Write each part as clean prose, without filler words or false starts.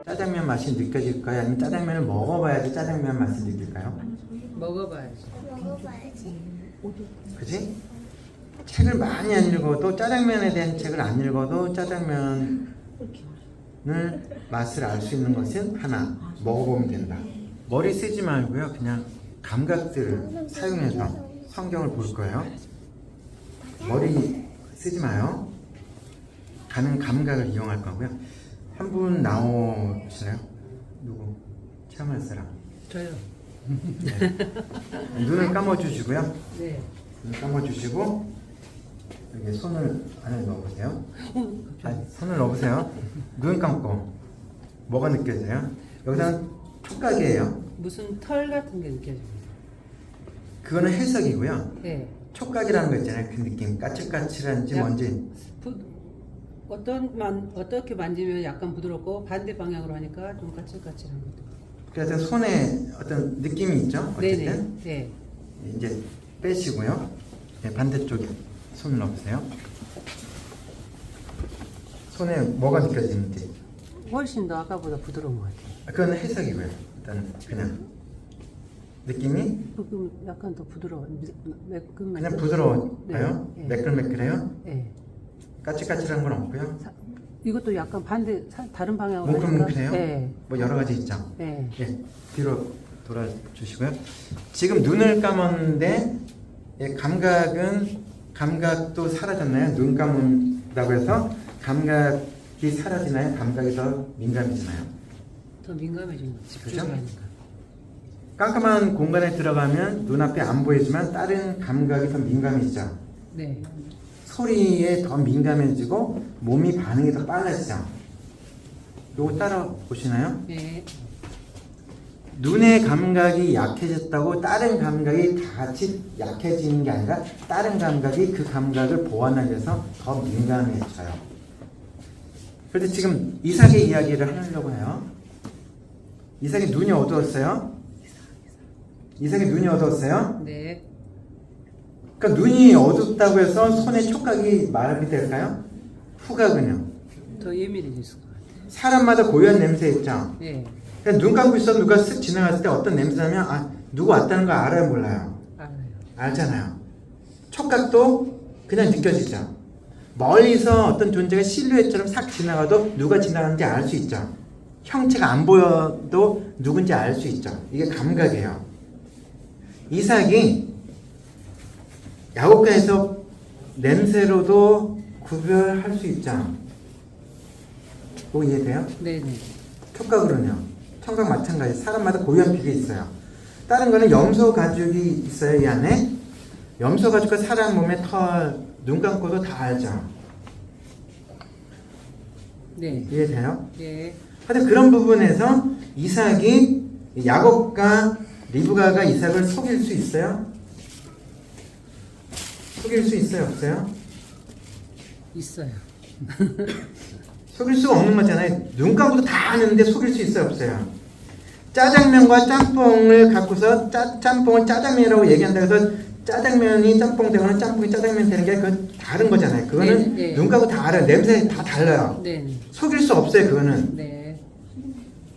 짜장면 맛이 느껴질까요? 아니면 짜장면을 먹어봐야지 짜장면 맛을 느낄까요? 먹어봐야지. 그지? 책을 많이 안 읽어도 짜장면에 대한 책을 안 읽어도 짜장면을 맛을 알 수 있는 것은 하나 먹어보면 된다. 머리 쓰지 말고요. 그냥 감각들을 사용해서 성경을 볼 거예요. 머리 쓰지 마요. 가는 감각을 이용할 거고요. 한 분 나오시나요? 누구? 체험할 사람. 저요. 네. 눈을 감아주시고요. 네. 눈 감아주시고 여기 손을 안에 넣어보세요. 아니, 손을 넣어보세요. 눈 감고 뭐가 느껴져요? 여기서는 촉각이에요. 무슨 털 같은 게 느껴집니다. 그거는 해석이고요. 네. 촉각이라는 거 있잖아요. 그 느낌, 까칠까칠한지 뭔지. 어떻게 만지면 약간 부드럽고 반대 방향으로 하니까 좀 까칠까칠한 것도. 그래서 손에 어떤 느낌이 있죠. 어쨌든 네네. 네. 이제 빼시고요. 네, 반대쪽에 손을 넣으세요. 손에 뭐가 느껴지는지. 훨씬 더 아까보다 부드러운 것 같아요. 그건 해석이고요. 일단 그냥 느낌이 조금 약간 더 부드러워. 매끈 그냥 부드러워요. 네. 매끌매끌해요. 네. 까칠까칠한 건 없고요. 이것도 약간 다른 방향으로 하니까. 뭉클뭉클해요. 네. 뭐 여러 가지 있죠. 네. 예, 뒤로 돌아주시고요. 지금 눈을 감았는데 예, 감각도 사라졌나요? 눈 감는다고 해서 감각이 사라지나요? 감각이 더 민감해지나요? 더 민감해진 것 같아요. 그죠? 하니까. 깜깜한 공간에 들어가면 눈앞에 안 보이지만 다른 감각이 더 민감해지죠. 네. 소리에 더 민감해지고 몸이 반응이 더 빨라지죠. 요거 따라 보시나요? 네. 눈의 감각이 약해졌다고 다른 감각이 다 같이 약해지는 게 아니라 다른 감각이 그 감각을 보완하기 위해서 더 민감해져요. 그런데 지금 이삭의 이야기를 하려고 해요. 이삭의 눈이 어두웠어요? 이삭의 눈이 어두웠어요? 네. 그러니까 눈이 어둡다고 해서 손의 촉각이 마비 될까요? 후각은요? 더 예민해졌을 것 같아요. 사람마다 고유한 냄새 있죠? 네. 그냥 눈 감고 있어도 누가 쓱 지나갔을 때 어떤 냄새 나면 아, 누구 왔다는 거 알아요? 몰라요? 알아요. 알잖아요. 촉각도 그냥 느껴지죠. 멀리서 어떤 존재가 실루엣처럼 싹 지나가도 누가 지나가는지 알 수 있죠. 형체가 안 보여도 누군지 알 수 있죠. 이게 감각이에요. 이삭이 야곱가에서 냄새로도 구별할 수 있죠. 그거 이해돼요? 네네. 촉각으로는요. 청각 마찬가지. 사람마다 고유한 비가 있어요. 다른 거는 염소 가죽이 있어요. 이 안에. 염소 가죽과 사람 몸의 털, 눈 감고도 다 알죠. 네. 이해돼요? 네. 하여튼 그런 부분에서 이삭이 야곱과 리브가가 이삭을 속일 수 있어요? 속일 수 있어요? 없어요? 있어요. 속일 수가 없는 거잖아요. 눈 감고도 다 아는데 속일 수 있어요? 없어요? 짜장면과 짬뽕을 갖고서 짬뽕을 짜장면이라고 얘기한다고 해서 짜장면이 짬뽕 되거나 짬뽕이 짜장면 되는 게 그건 다른 거잖아요. 그거는 네, 네. 눈 감고 다 알아요. 냄새 다 달라요. 네. 속일 수 없어요. 그거는. 네.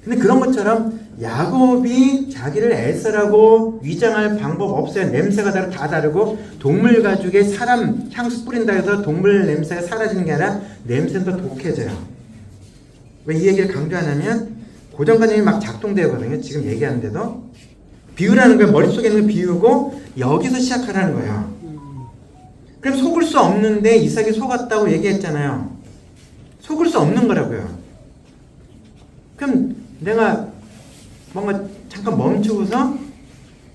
근데 그런 것처럼 야곱이 자기를 에서라고 위장할 방법 없어요. 냄새가 다 다르고 동물 가죽에 사람 향수 뿌린다 해서 동물 냄새가 사라지는 게 아니라 냄새는 더 독해져요. 왜 이 얘기를 강조하냐면 고정관념이 막 작동되거든요. 지금 얘기하는데도 비유라는 걸 머릿속에 있는 걸 비우고 여기서 시작하라는 거예요. 그럼 속을 수 없는데 이삭이 속았다고 얘기했잖아요. 속을 수 없는 거라고요. 그럼 내가 뭔가 잠깐 멈추고서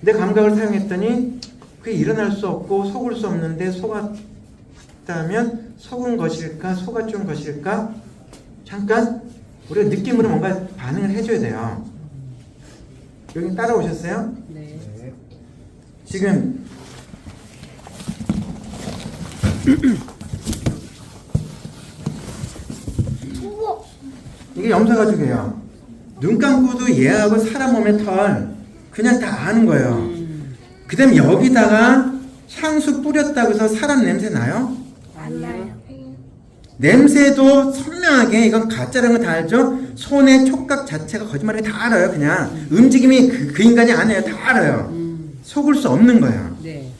내 감각을 사용했더니 그게 일어날 수 없고 속을 수 없는데 속았다면 속은 것일까 속아준 것일까 잠깐 우리가 느낌으로 뭔가 반응을 해줘야 돼요. 여기 따라오셨어요? 네. 지금 이게 염소가죽이에요. 눈 감고도 얘하고 사람 몸의 털 그냥 다 아는 거예요. 그 다음에 여기다가 향수 뿌렸다고 해서 사람 냄새 나요? 아니요. 냄새도 선명하게, 이건 가짜라는 거 다 알죠? 손의 촉각 자체가 거짓말을 다 알아요. 그냥 움직임이 그 인간이 안 해요. 다 알아요. 속을 수 없는 거예요. 네.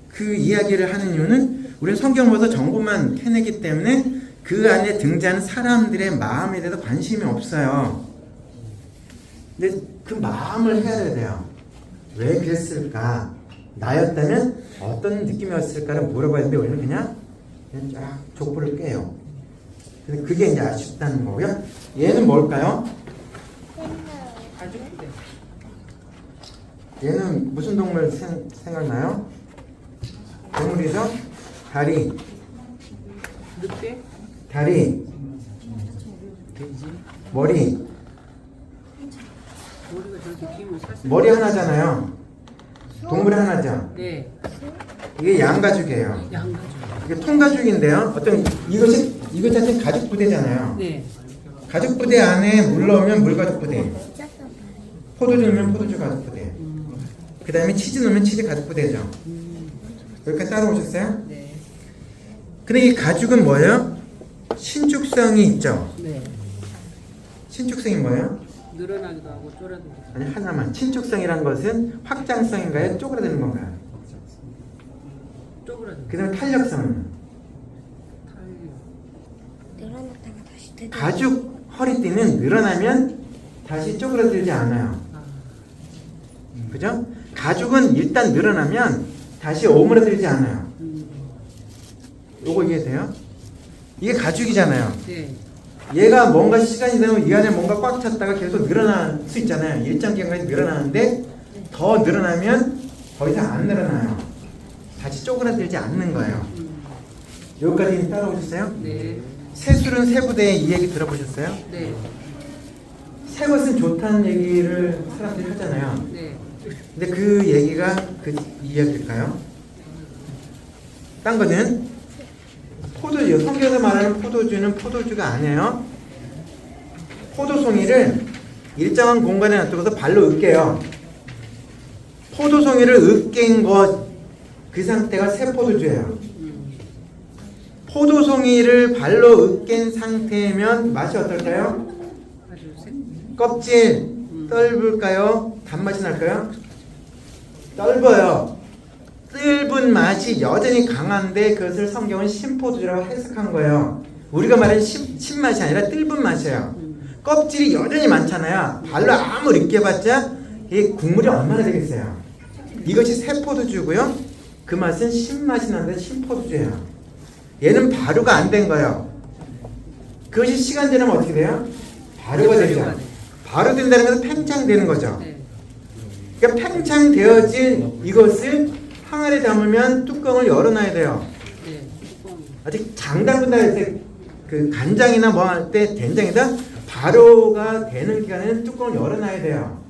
그 이야기를 하는 이유는 우리는 성경을 봐서 정보만 캐내기 때문에 그 안에 등장하는 사람들의 마음에 대해서 관심이 없어요. 근데 그 마음을 해야 돼요. 왜 그랬을까? 나였다면 어떤 느낌이었을까를 물어봐야 되는데 우리는 그냥 쫙 족보를 깨요. 근데 그게 이제 아쉽다는 거고요. 얘는 뭘까요? 가죽부대. 얘는 무슨 동물 생각나요? 동물이죠? 다리, 늑대? 다리, 돼지? 머리. 머리가 저렇게 길면 살살. 머리 하나잖아요. 동물 하나죠. 네. 이게 양가죽이에요. 양가죽. 이게 통가죽인데요. 어떤 이것 자체는 가죽 부대잖아요. 네. 가죽 부대 안에 물 넣으면 물가죽 부대. 포도주 넣으면 포도주 가죽 부대. 그 다음에 치즈 넣으면 치즈 가죽 부대죠. 여기까지 따라오셨어요? 네. 근데 이 가죽은 뭐예요? 신축성이 있죠. 네. 신축성이 뭐예요? 늘어나기도 하고 쫄아들기도 하고. 아니 하나만. 신축성이란 것은 확장성인가요? 쪼그라드는 건가요? 쪼그라들기. 그 다음에 탄력성은? 탄력. 늘어났다가 다시 되돌아. 가죽 허리띠는 늘어나면 다시 쪼그라들지 않아요. 아. 그죠? 가죽은 일단 늘어나면 다시 오므라들지 않아요. 요거 이해돼요? 이게 가죽이잖아요. 네. 얘가 뭔가 시간이 되면 이 안에 뭔가 꽉 찼다가 계속 늘어날 수 있잖아요. 일정 기간까지 늘어나는데 더 늘어나면 더 이상 안 늘어나요. 다시 쪼그라들지 않는 거예요. 여기까지 따라오셨어요? 네. 새술은 새부대 이 얘기 들어보셨어요? 네. 새 것은 좋다는 얘기를 사람들이 하잖아요. 네. 근데 그 얘기가 그 이야기일까요? 딴 거는 포도주, 성경에서 말하는 포도주는 포도주가 아니에요. 포도송이를 일정한 공간에 놔두고서 발로 으깨요. 포도송이를 으깬 것, 그 상태가 새 포도주예요. 포도송이를 발로 으깬 상태면 맛이 어떨까요? 아주 껍질 떫을까요? 단맛이 날까요? 떫어요. 떫은 맛이 여전히 강한데 그것을 성경은 신포도주라고 해석한 거예요. 우리가 말하는 신맛이 아니라 떫은 맛이에요. 껍질이 여전히 많잖아요. 발로 아무리 으깨봤자 이 국물이 얼마나 되겠어요. 이것이 새 포도주고요. 그 맛은 신맛이 나는데 신포도주예요. 얘는 발효가 안 된 거예요. 그것이 시간 지나면 어떻게 돼요? 발효가 되죠. 발효된다는 것은 팽창되는 거죠. 네. 그러니까 팽창되어진 이것을 항아리에 담으면 뚜껑을 열어놔야 돼요. 네. 뚜껑. 아직 장 담근다 할 때 그 간장이나 뭐 할 때 된장이다 발효가 되는 기간에는 뚜껑을 열어놔야 돼요.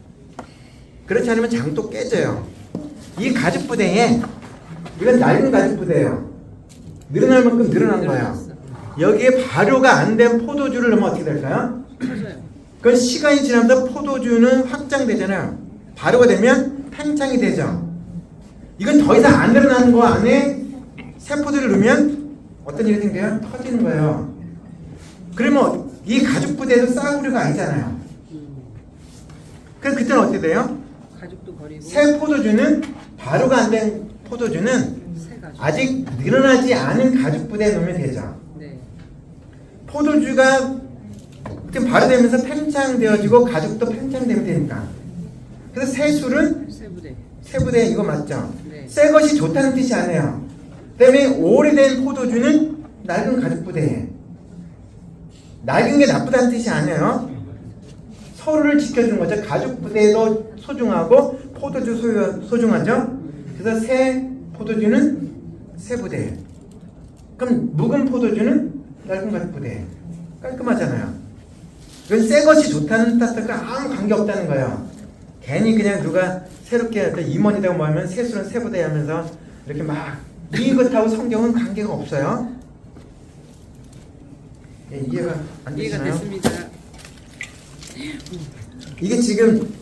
그렇지 않으면 장도 깨져요. 이 가죽 부대에 이건 낡은 가죽 부대예요. 늘어날 만큼 늘어난 거예요. 여기에 발효가 안 된 포도주를 넣으면 어떻게 될까요? 터져요. 그 시간이 지나면서 포도주는 확장되잖아요. 발효가 되면 팽창이 되죠. 이건 더 이상 안 늘어나는 거 안에 새 포도를 넣으면 어떤 일이 생겨요? 터지는 거예요. 그러면 이 가죽 부대에도 싸구려가 아니잖아요. 그럼 그때는 어떻게 돼요? 가죽도 버리고. 새 포도주는 발효가 안 된 포도주는 새 가죽. 아직 늘어나지 않은 가죽 부대에 넣으면 되죠. 네. 포도주가 지금 발효되면서 팽창되어지고 가죽도 팽창되면 되니까. 그래서 새 술은 새부대. 새 부대 이거 맞죠? 네. 새 것이 좋다는 뜻이 아니에요. 때문에 오래된 포도주는 낡은 가죽 부대에 낡은 게 나쁘다는 뜻이 아니에요. 서로를 지켜주는 거죠. 가죽 부대도 소중하고 포도주 소중하죠. 그래서 새 포도주는 새 부대. 그럼 묵은 포도주는 낡은 가죽 부대. 깔끔하잖아요. 이건 새 것이 좋다는 뜻과 아무 관계 없다는 거예요. 괜히 그냥 누가 새롭게 임원이라고 말하면 새 술은 새 부대 하면서 이렇게 막 이것하고 성경은 관계가 없어요. 예, 이해가 안 이해가 되시나요? 됐습니다. 이게 지금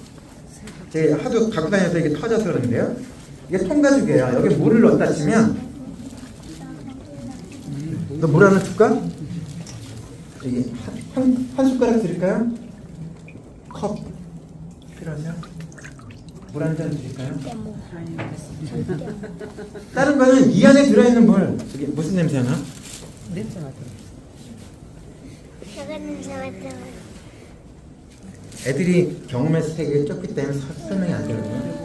제가 하도 갖고 다녀서 이게 터져서 그러는데요. 이게 통가죽이에요. 여기 물을 넣었다 치면 너 물 하나 줄까? 여기 한 숟가락 드릴까요? 컵 필요하세요? 물 한 잔 드릴까요? 아니, 알겠습니다. 다른 거는 이 안에 들어있는 물. 이게 무슨 냄새 나? 냄새 맡아. 작은 냄새 맡아. 애들이 경험했을 때 이게 좁기 때문에 설명이 안 되거든요.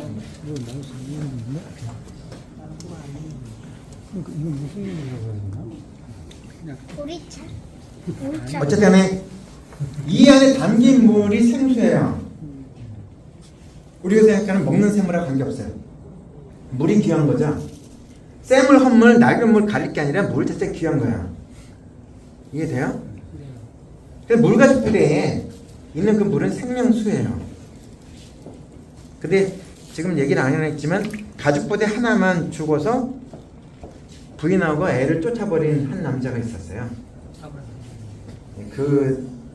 보리차. 보리차. 어쨌든 간에 이 안에 담긴 물이 생수예요. 우리가 생각하는 먹는 생물하고 관계없어요. 물이 귀한 거죠. 샘물, 헛물, 낡은 물 가릴 게 아니라 물 자체가 귀한 거야. 이해돼요? 그래서 물가죽 부대에 있는 그 물은 생명수예요. 근데 지금 얘기를 안 해냈지만 가죽 부대 하나만 죽어서 부인하고 애를 쫓아버린 한 남자가 있었어요.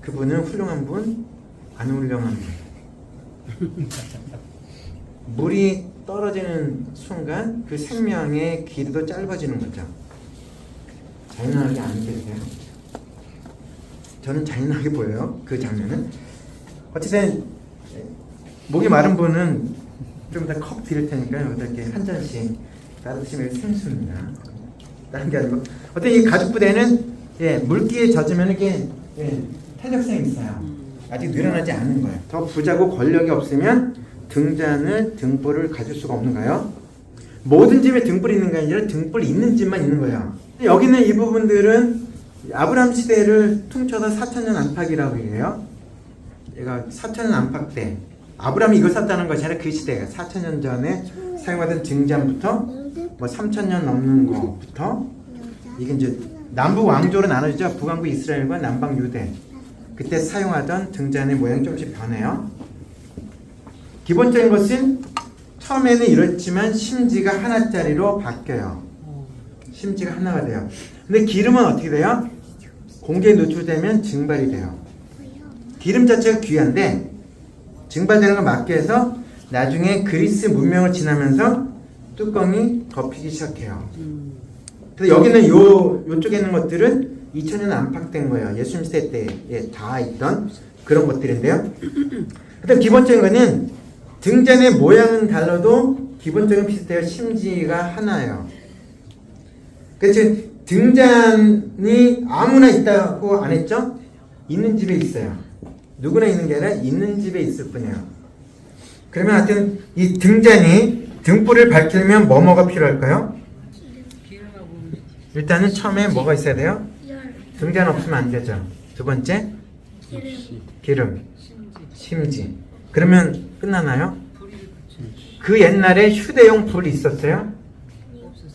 그분은 훌륭한 분, 안 훌륭한 분. 물이 떨어지는 순간 그 생명의 길이도 짧아지는 거죠. 잔인하게 안 느껴지세요? 저는 잔인하게 보여요. 그 장면은. 어쨌든 목이 마른 분은 좀 이따 컵 드릴 테니까요. 이렇게 한 잔씩 따르시면 생수입니다. 다른 게 아니고. 어떤 이 가죽 부대는 물기에 젖으면 이게 탄력성이 있어요. 아직 늘어나지 않는 거예요. 더 부자고 권력이 없으면 등잔을 등불을 가질 수가 없는가요? 모든 집에 등불이 있는 게 아니라 등불 있는 집만 있는 거예요. 여기는 이 부분들은 아브라함 시대를 퉁쳐서 4천년 안팎이라고 해요. 얘가 4천년 안팎 때 아브라함이 이걸 샀다는 것이 아니라 그 시대가 4천년 전에 사용하던 등잔부터 뭐 3천년 넘는 거부터 이게 이제 남북 왕조로 나눠지죠. 북왕국 이스라엘과 남방 유대. 그때 사용하던 등잔의 모양이 조금씩 변해요. 기본적인 것은 처음에는 이렇지만 심지가 하나짜리로 바뀌어요. 심지가 하나가 돼요. 근데 기름은 어떻게 돼요? 공기에 노출되면 증발이 돼요. 기름 자체가 귀한데 증발되는 걸 막기 위해서 나중에 그리스 문명을 지나면서 뚜껑이 덮이기 시작해요. 그래서 여기는 요쪽에 있는 것들은 2000년 안팎된 거예요. 예수님 시대 때에 다 있던 그런 것들인데요. 일단 기본적인 거는 등잔의 모양은 달라도 기본적인 비슷해요. 심지가 하나예요. 그래서 등잔이 아무나 있다고 안 했죠? 있는 집에 있어요. 누구나 있는 게 아니라 있는 집에 있을 뿐이에요. 그러면 하여튼 이 등잔이 등불을 밝히려면 뭐가 필요할까요? 기름하고 일단은 처음에 뭐가 있어야 돼요? 등잔 없으면 안 되죠. 두 번째 기름, 심지. 그러면 끝나나요? 불이 붙여. 그 옛날에 휴대용 불이 있었어요? 없었어.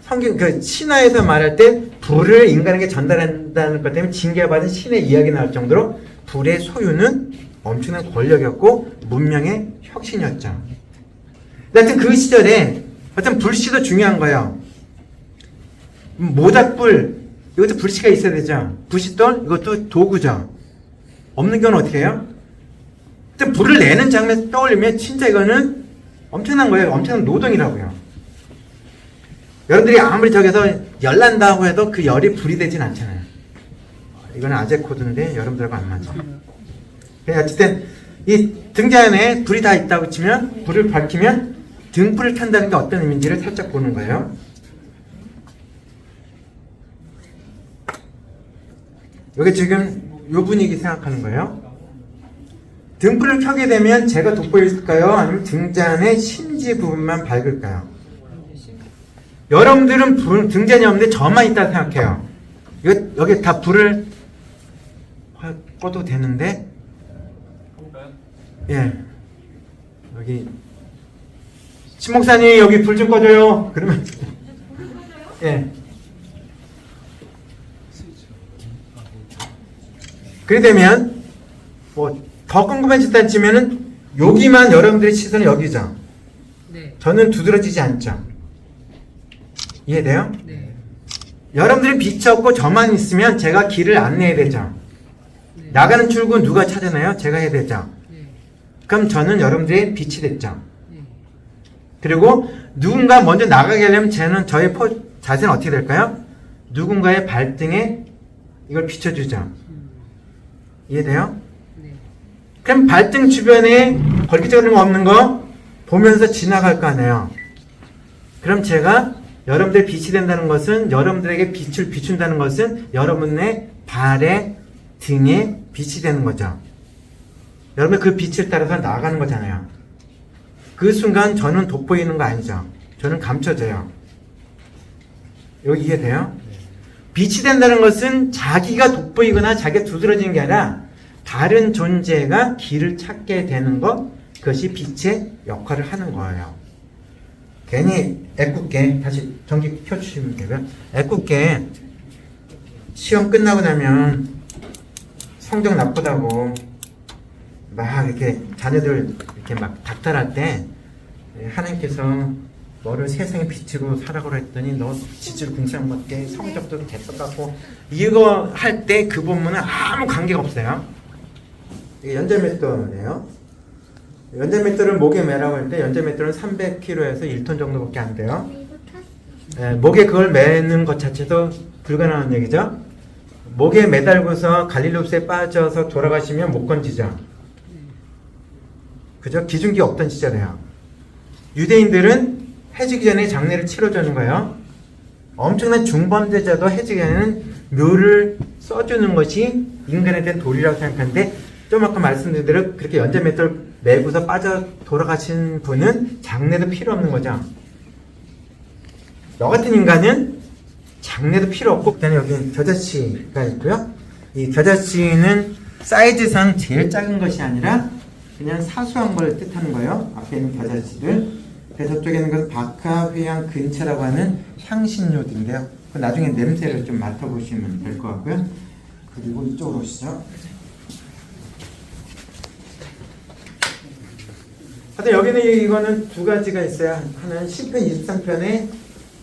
성경 그 신화에서 말할 때 불을 인간에게 전달한다는 것 때문에 징계받은 신의 이야기 나올 정도로 불의 소유는 엄청난 권력이었고 문명의 혁신이었죠. 하여튼 그 시절에 어떤 불씨도 중요한 거예요. 모닥불 이것도 불씨가 있어야 되죠. 부싯돌 이것도 도구죠. 없는 경우는 어떻게 해요? 근데 불을 내는 장면 떠올리면 진짜 이거는 엄청난 거예요. 엄청난 노동이라고요. 여러분들이 아무리 저기서 열난다고 해도 그 열이 불이 되진 않잖아요. 이거는 아재 코드인데 여러분들하고 안 맞아. 그냥 어쨌든 이 등잔에 불이 다 있다고 치면 불을 밝히면 등불을 켠다는 게 어떤 의미인지를 살짝 보는 거예요. 여기 지금 요 분위기 생각하는 거예요. 등불을 켜게 되면 제가 돋보일까요? 아니면 등잔의 심지 부분만 밝을까요? 여러분들은 등잔이 없는데 저만 있다 생각해요. 여기 다 불을 꺼도 되는데, 예, 여기 신목사님 여기 불 좀 꺼줘요. 그러면 예. 그래 되면 뭐 더 궁금해졌다 치면은 여기만 여러분들의 시선이 여기죠. 네. 저는 두드러지지 않죠. 이해돼요? 네. 여러분들이 빛이 없고 저만 있으면 제가 길을 안내해야 되죠. 네. 나가는 출구 누가 찾아내요? 제가 해야 되죠. 네. 그럼 저는 여러분들의 빛이 됐죠. 네. 그리고 누군가 먼저 나가게 하려면 저의 자세는 어떻게 될까요? 누군가의 발등에 이걸 비춰주죠. 이해돼요? 네. 그럼 발등 주변에 걸기적인 거 없는 거 보면서 지나갈 거 아니에요. 그럼 제가 여러분들 빛이 된다는 것은, 여러분들에게 빛을 비춘다는 것은 여러분의 발에, 등에 빛이 되는 거죠. 여러분 그 빛을 따라서 나아가는 거잖아요. 그 순간 저는 돋보이는 거 아니죠. 저는 감춰져요. 여기 이해돼요? 빛이 된다는 것은 자기가 돋보이거나 자기가 두드러지는 게 아니라 다른 존재가 길을 찾게 되는 것, 그것이 빛의 역할을 하는 거예요. 괜히 애꿎게, 다시 전기 켜주시면 되고요. 애꿎게 시험 끝나고 나면 성적 나쁘다고 막 이렇게 자녀들 이렇게 막 닥달할 때 하나님께서 너를 세상에 빛으로 살아가라 했더니 너 지질 궁상맞게 성적도 개떡같고 이거 할 때 그 본문은 아무 관계가 없어요. 이게 연자맷돌이에요. 연자맷돌을 목에 매라고 할 때 연자맷돌은 300kg에서 1톤 정도밖에 안 돼요. 목에 그걸 매는 것 자체도 불가능한 얘기죠. 목에 매달고서 갈릴리호수에 빠져서 돌아가시면 못 건지죠. 그죠? 기중기 없던 시절에요. 유대인들은 해지기 전에 장례를 치러주는 거예요. 엄청난 중범죄자도 해지기 전에는 묘를 써주는 것이 인간에 대한 도리라고 생각하는데, 좀 아까 말씀드린 대로 그렇게 연자맷돌 매고서 빠져 돌아가신 분은 장례도 필요 없는 거죠. 너 같은 인간은 장례도 필요 없고, 그다음에 여기 겨자씨가 있고요. 이 겨자씨는 사이즈상 제일 작은 것이 아니라 그냥 사소한 걸 뜻하는 거예요. 앞에 있는 겨자씨들. 그래서 저쪽에 있는 것은 박하, 회향, 근차라고 하는 향신료들인데요. 나중에 냄새를 좀 맡아보시면 될 것 같고요. 그리고 이쪽으로 오시죠. 하여튼 여기는 이거는 두 가지가 있어요. 하나는 시편 23편에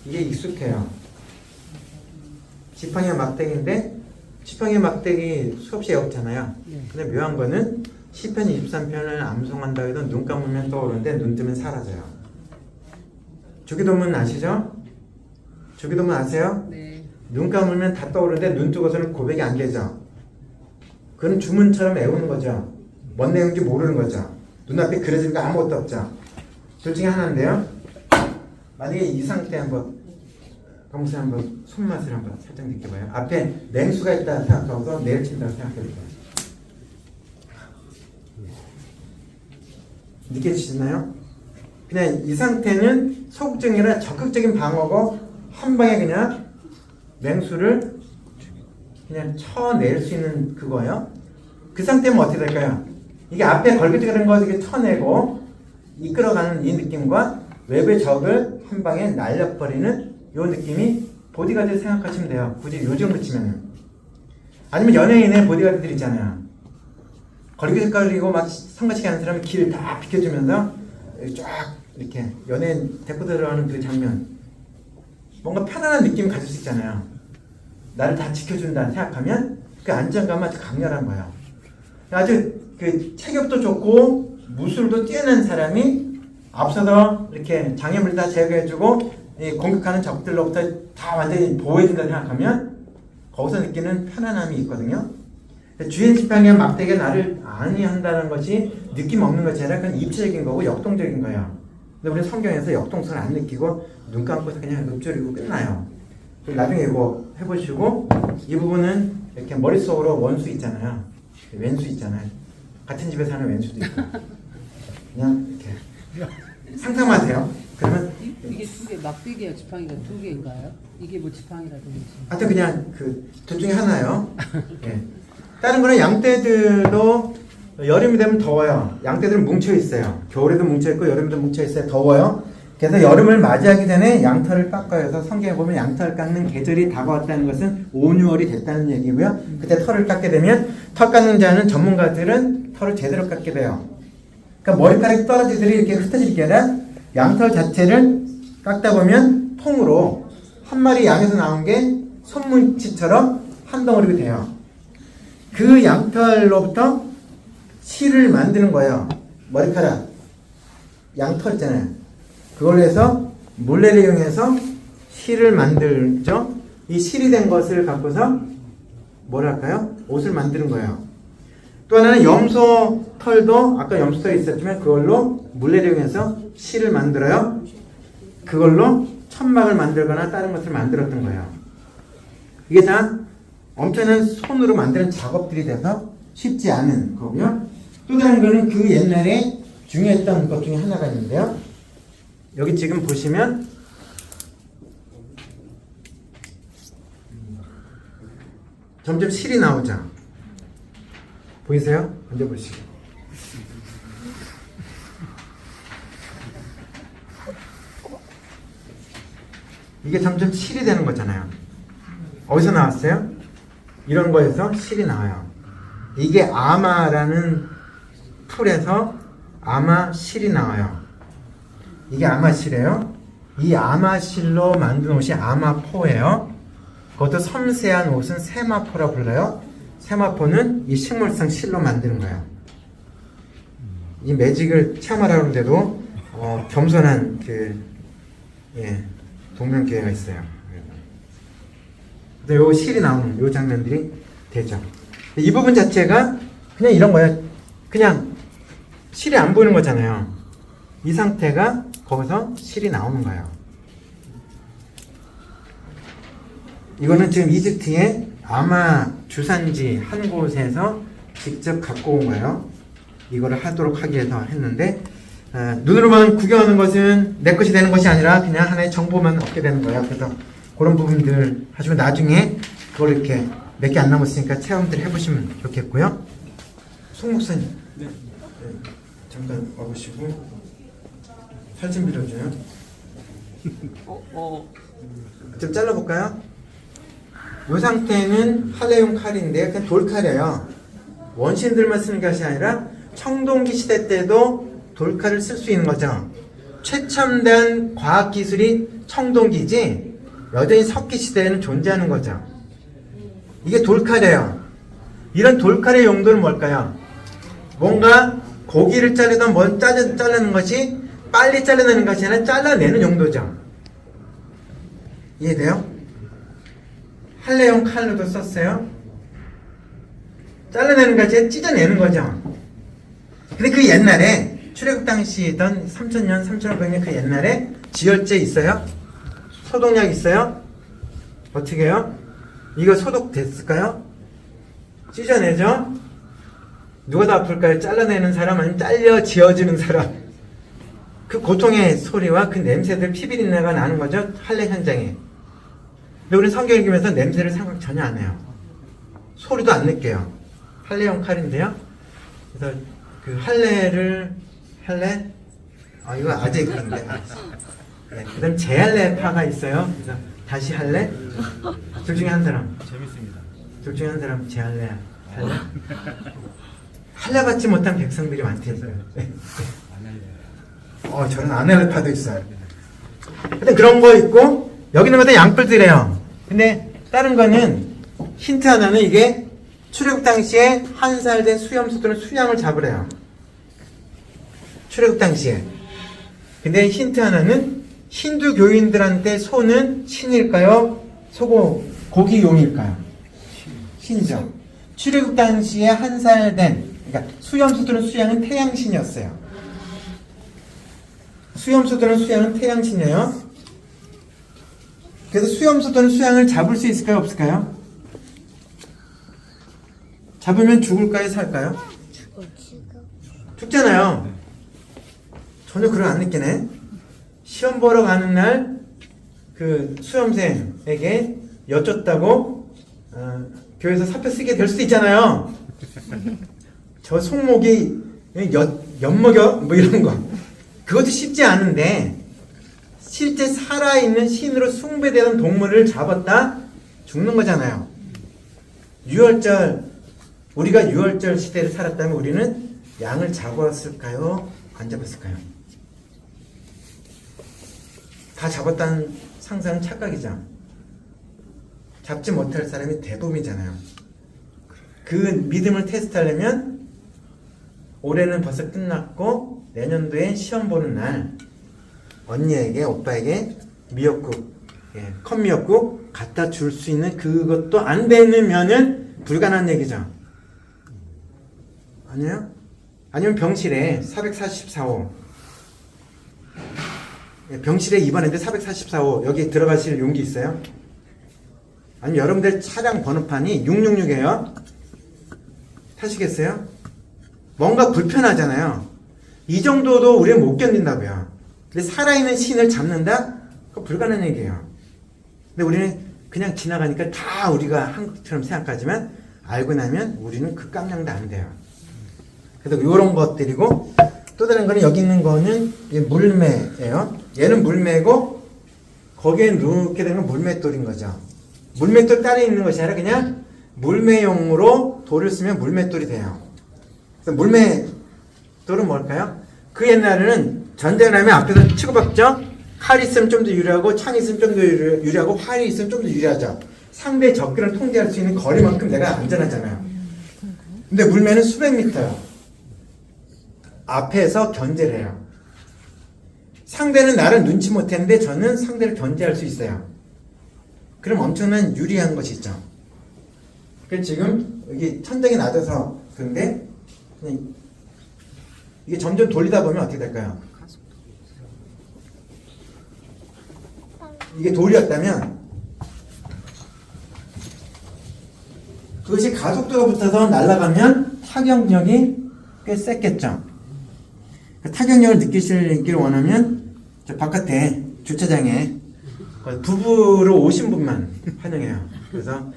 이게 익숙해요. 지팡이와 막대기인데 지팡이와 막대기 수없이 외웠잖아요. 근데 묘한 거는 시편 23편을 암송한다 해도 눈 감으면 떠오르는데 눈 뜨면 사라져요. 주기도문 아시죠? 주기도문 아세요? 네. 눈 감으면 다 떠오르는데 눈 뜨고서는 고백이 안 되죠. 그건 주문처럼 외우는 거죠. 뭔 내용인지 모르는 거죠. 눈앞에 그려진 거 아무것도 없죠. 둘 중에 하나인데요. 만약에 이 상태 한번 강무쌤 한번 손맛을 한번 살짝 느껴봐요. 앞에 냉수가 있다 생각하고서 내일 친다고 생각해볼까요? 느껴지시나요? 그냥 이 상태는 소극적이라 적극적인 방어고 한 방에 그냥 냉수를 그냥 쳐낼 수 있는 그거예요. 그 상태면 어떻게 될까요? 이게 앞에 걸그적인 거 이렇게 쳐내고 이끌어가는 이 느낌과 외부의 적을 한 방에 날려버리는 이 느낌이 보디가드 생각하시면 돼요. 굳이 요즘 붙이면은. 아니면 연예인의 보디가드들 있잖아요. 걸그적거리고 막 성가시게 하는 사람 길 다 비켜주면서 쫙 이렇게 연예인 데리고 들어가는 그 장면. 뭔가 편안한 느낌을 가질 수 있잖아요. 나를 다 지켜준다 생각하면 그 안정감은 아주 강렬한 거예요. 아주 그 체격도 좋고 무술도 뛰어난 사람이 앞서서 이렇게 장애물 다 제거해주고 공격하는 적들로부터 다 완전히 보호해준다 생각하면 거기서 느끼는 편안함이 있거든요. 주인 지팡이와 막대기가 나를 안위한다는 것이 느낌 없는 것이 아니라 그건 입체적인 거고 역동적인 거예요. 근데 우리는 성경에서 역동성을 안 느끼고 눈 감고서 그냥 읊조리고 끝나요. 나중에 이거 해보시고 이 부분은 이렇게 머릿속으로 원수 있잖아요. 왼수 있잖아요. 같은 집에 사는 왼수도 있고 그냥 이렇게 상상만 하세요. 그러면 이게 두 개, 막대기와 지팡이가 두 개인가요? 이게 뭐 지팡이라든지. 하여튼 그냥 그 둘 중에 하나요. 예. 다른 거는 양떼들도 여름이 되면 더워요. 양떼들은 뭉쳐 있어요. 겨울에도 뭉쳐 있고 여름에도 뭉쳐 있어요. 더워요. 그래서 여름을 맞이하기 전에 양털을 깎아요. 그래서 성경에 보면 양털 깎는 계절이 다가왔다는 것은 5, 6월이 됐다는 얘기고요. 그때 털을 깎게 되면 털 깎는 자는 전문가들은 털을 제대로 깎게 돼요. 그러니까 머리카락이 떨어지들이 이렇게 흩어질 게 아니라 양털 자체를 깎다 보면 통으로 한 마리 양에서 나온 게 손뭉치처럼 한 덩어리가 돼요. 그 양털로부터 실을 만드는 거예요. 머리카락, 양털 있잖아요. 그걸로 해서 물레를 이용해서 실을 만들죠. 이 실이 된 것을 갖고서 뭐랄까요? 옷을 만드는 거예요. 또 하나는 염소 털도 아까 염소 털이 있었지만 그걸로 물레를 이용해서 실을 만들어요. 그걸로 천막을 만들거나 다른 것을 만들었던 거예요. 이게 다 엄청난 손으로 만드는 작업들이 돼서 쉽지 않은 거고요. 또 다른 거는 그 옛날에 중요했던 것 중에 하나가 있는데요. 여기 지금 보시면 점점 실이 나오죠. 보이세요? 만져보시고. 이게 점점 실이 되는 거잖아요. 어디서 나왔어요? 이런 거에서 실이 나와요. 이게 아마라는 풀에서 아마 실이 나와요. 이게 아마실이에요. 이 아마실로 만든 옷이 아마포예요. 그것도 섬세한 옷은 세마포라 불러요. 세마포는 이 식물성 실로 만드는 거예요. 이 매직을 체험하라고 하는데도 겸손한 동명기회가 있어요. 근데 요 실이 나오는 요 장면들이 되죠. 이 부분 자체가 그냥 이런 거예요. 그냥 실이 안 보이는 거잖아요. 이 상태가 거기서 실이 나오는 거예요. 이거는 지금 이집트의 아마 주산지 한 곳에서 직접 갖고 온 거예요. 이거를 하도록 하기 위해서 했는데 눈으로만 구경하는 것은 내 것이 되는 것이 아니라 그냥 하나의 정보만 얻게 되는 거예요. 그래서 그런 부분들 하시면 나중에 그걸 이렇게 몇 개 안 남았으니까 체험들 해보시면 좋겠고요. 송 목사님, 네. 잠깐 와보시고 사진 빌려줘요. 좀 잘라볼까요? 이 상태는 할례용 칼인데 그냥 돌칼이에요. 원신들만 쓰는 것이 아니라 청동기 시대 때도 돌칼을 쓸 수 있는 거죠. 최첨단 과학기술이 청동기지 여전히 석기 시대에는 존재하는 거죠. 이게 돌칼이에요. 이런 돌칼의 용도는 뭘까요? 뭔가 고기를 자르던 뭘 자르는 것이 빨리 잘라내는 것이 아니라 잘라내는 용도죠. 이해돼요? 할례용 칼로도 썼어요. 잘라내는 것이 찢어내는 거죠. 근데 그 옛날에 출애굽 당시이던 3000년, 3500년 그 옛날에 지혈제 있어요? 소독약 있어요? 어떻게 해요? 이거 소독됐을까요? 찢어내죠? 누가 더 아플까요? 잘라내는 사람 아니면 잘려 지어지는 사람? 그 고통의 소리와 그 냄새들 피비린내가 나는 거죠. 할례 현장에. 근데 우리는 성경 읽으면서 냄새를 생각 전혀 안 해요. 소리도 안 느껴요. 할례용 칼인데요. 그래서 그 할례? 이거 아직 그런데. 네, 그 다음 제할례파가 있어요. 그래서 다시 할례? 둘 중에 한 사람. 재밌습니다. 둘 중에 한 사람 제할례 할례? 할례 받지 못한 백성들이 많대요. 네. 저는 안 할례파도 있어요. 근데 그런 거 있고 여기는 것도 양뿔들이에요. 근데 다른 거는 힌트 하나는 이게 출애굽 당시에 한 살 된 수염소들은 수양을 잡으래요. 출애굽 당시에. 근데 힌트 하나는 힌두 교인들한테 소는 신일까요? 고기용일까요? 신이죠. 출애굽 당시에 한 살 된, 그러니까 수염소들은 수양은 태양신이었어요. 수염소들은 수양은 태양신이에요. 그래서 수염소들은 수양을 잡을 수 있을까요? 없을까요? 잡으면 죽을까요? 살까요? 죽잖아요. 전혀 그걸 안 느끼네. 시험 보러 가는 날 그 수험생에게 여쭙다고 교회에서 사표 쓰게 될 수도 있잖아요. 저 손목이 엿먹여 뭐 이런 거. 그것도 쉽지 않은데 실제 살아있는 신으로 숭배되는 동물을 잡았다 죽는 거잖아요. 우리가 유월절 시대를 살았다면 우리는 양을 잡았을까요? 안 잡았을까요? 다 잡았다는 상상은 착각이죠. 잡지 못할 사람이 대부분이잖아요. 그 믿음을 테스트하려면 올해는 벌써 끝났고 내년도에 시험 보는 날 언니에게 오빠에게 미역국 컵미역국 갖다 줄 수 있는 그것도 안 되면은 불가능한 얘기죠. 아니에요? 아니면 병실에 444호 병실에 입원했는데 444호 여기 들어가실 용기 있어요? 아니면 여러분들 차량 번호판이 666이에요? 타시겠어요? 뭔가 불편하잖아요. 이 정도도 우리는 못 견딘다고요. 근데 살아있는 신을 잡는다? 그거 불가능한 얘기예요. 근데 우리는 그냥 지나가니까 다 우리가 한국처럼 생각하지만 알고 나면 우리는 그 깜냥도 안 돼요. 그래서 이런 것들이고 또 다른 거는 여기 있는 거는 물매예요. 얘는 물매고 거기에 이렇게 되는 건 물맷돌인 거죠. 물맷돌 따로 있는 것이 아니라 그냥 물매용으로 돌을 쓰면 물맷돌이 돼요. 그래서 물맷돌은 뭘까요? 그 옛날에는 전쟁을 하면 앞에서 치고받죠. 칼이 있으면 좀 더 유리하고 창이 있으면 좀 더 유리하고 활이 있으면 좀 더 유리하죠. 상대의 접근을 통제할 수 있는 거리만큼 내가 안전하잖아요. 근데 물매는 수백 미터요. 앞에서 견제를 해요. 상대는 나를 눈치 못했는데 저는 상대를 견제할 수 있어요. 그럼 엄청난 유리한 것이 있죠. 그래서 지금 여기 천장이 낮아서 그런데 이게 점점 돌리다 보면 어떻게 될까요? 이게 돌이었다면 그것이 가속도가 붙어서 날아가면 타격력이 꽤 셌겠죠. 타격력을 느끼시길 원하면 저 바깥에 주차장에 부부로 오신 분만 환영해요. 그래서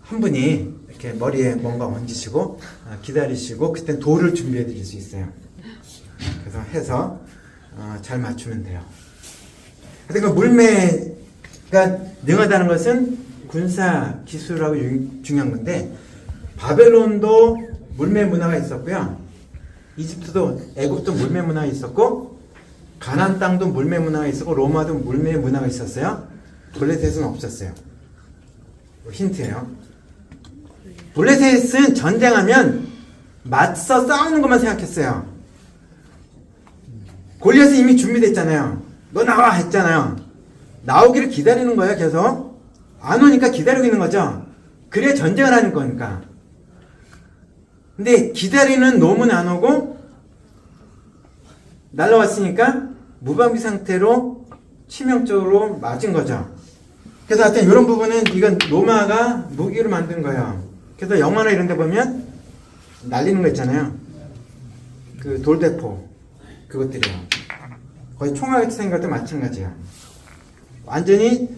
한 분이 이렇게 머리에 뭔가 얹으시고 기다리시고 그땐 돌을 준비해 드릴 수 있어요. 그래서 해서 잘 맞추면 돼요. 그러니까 물매가 능하다는 것은 군사 기술하고 중요한 건데 바벨론도 물매 문화가 있었고요. 이집트도 애굽도 물매 문화가 있었고 가나안 땅도 물매 문화가 있었고 로마도 물매 문화가 있었어요. 블레셋은 없었어요. 힌트예요. 블레셋은 전쟁하면 맞서 싸우는 것만 생각했어요. 골리앗이 이미 준비됐잖아요. 너 나와 했잖아요. 나오기를 기다리는 거예요. 계속 안 오니까 기다리고 있는 거죠. 그래 전쟁을 하는 거니까. 근데 기다리는 놈은 안 오고 날라왔으니까 무방비 상태로 치명적으로 맞은 거죠. 그래서 하여튼 이런 부분은 이건 로마가 무기로 만든 거예요. 그래서 영화나 이런 데 보면 날리는 거 있잖아요. 그 돌대포 그것들이요. 거의 총알같이 생긴 것도 마찬가지예요. 완전히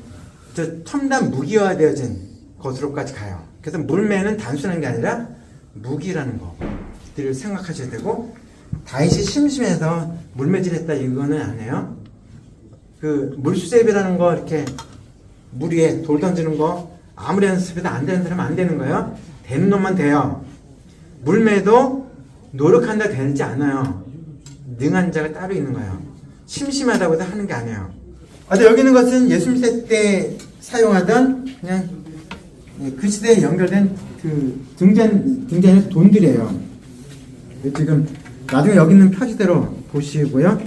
저 첨단 무기화되어진 것으로까지 가요. 그래서 물매는 단순한 게 아니라 무기라는 것들을 생각하셔야 되고 다윗이 심심해서 물매질했다 이거는 안 해요. 그 물수제비라는 거 이렇게 물 위에 돌 던지는 거 아무리 연습해도 안 되는 사람은 안 되는 거예요. 되는 놈만 돼요. 물매도 노력한다 되지 않아요. 능한 자가 따로 있는 거예요. 심심하다고 해서 하는 게 아니에요. 근데 여기 있는 것은 예수님 시대 때 사용하던 그냥 그 시대에 연결된 그 등잔의 돈들이에요. 지금 나중에 여기 있는 표지대로 보시고요.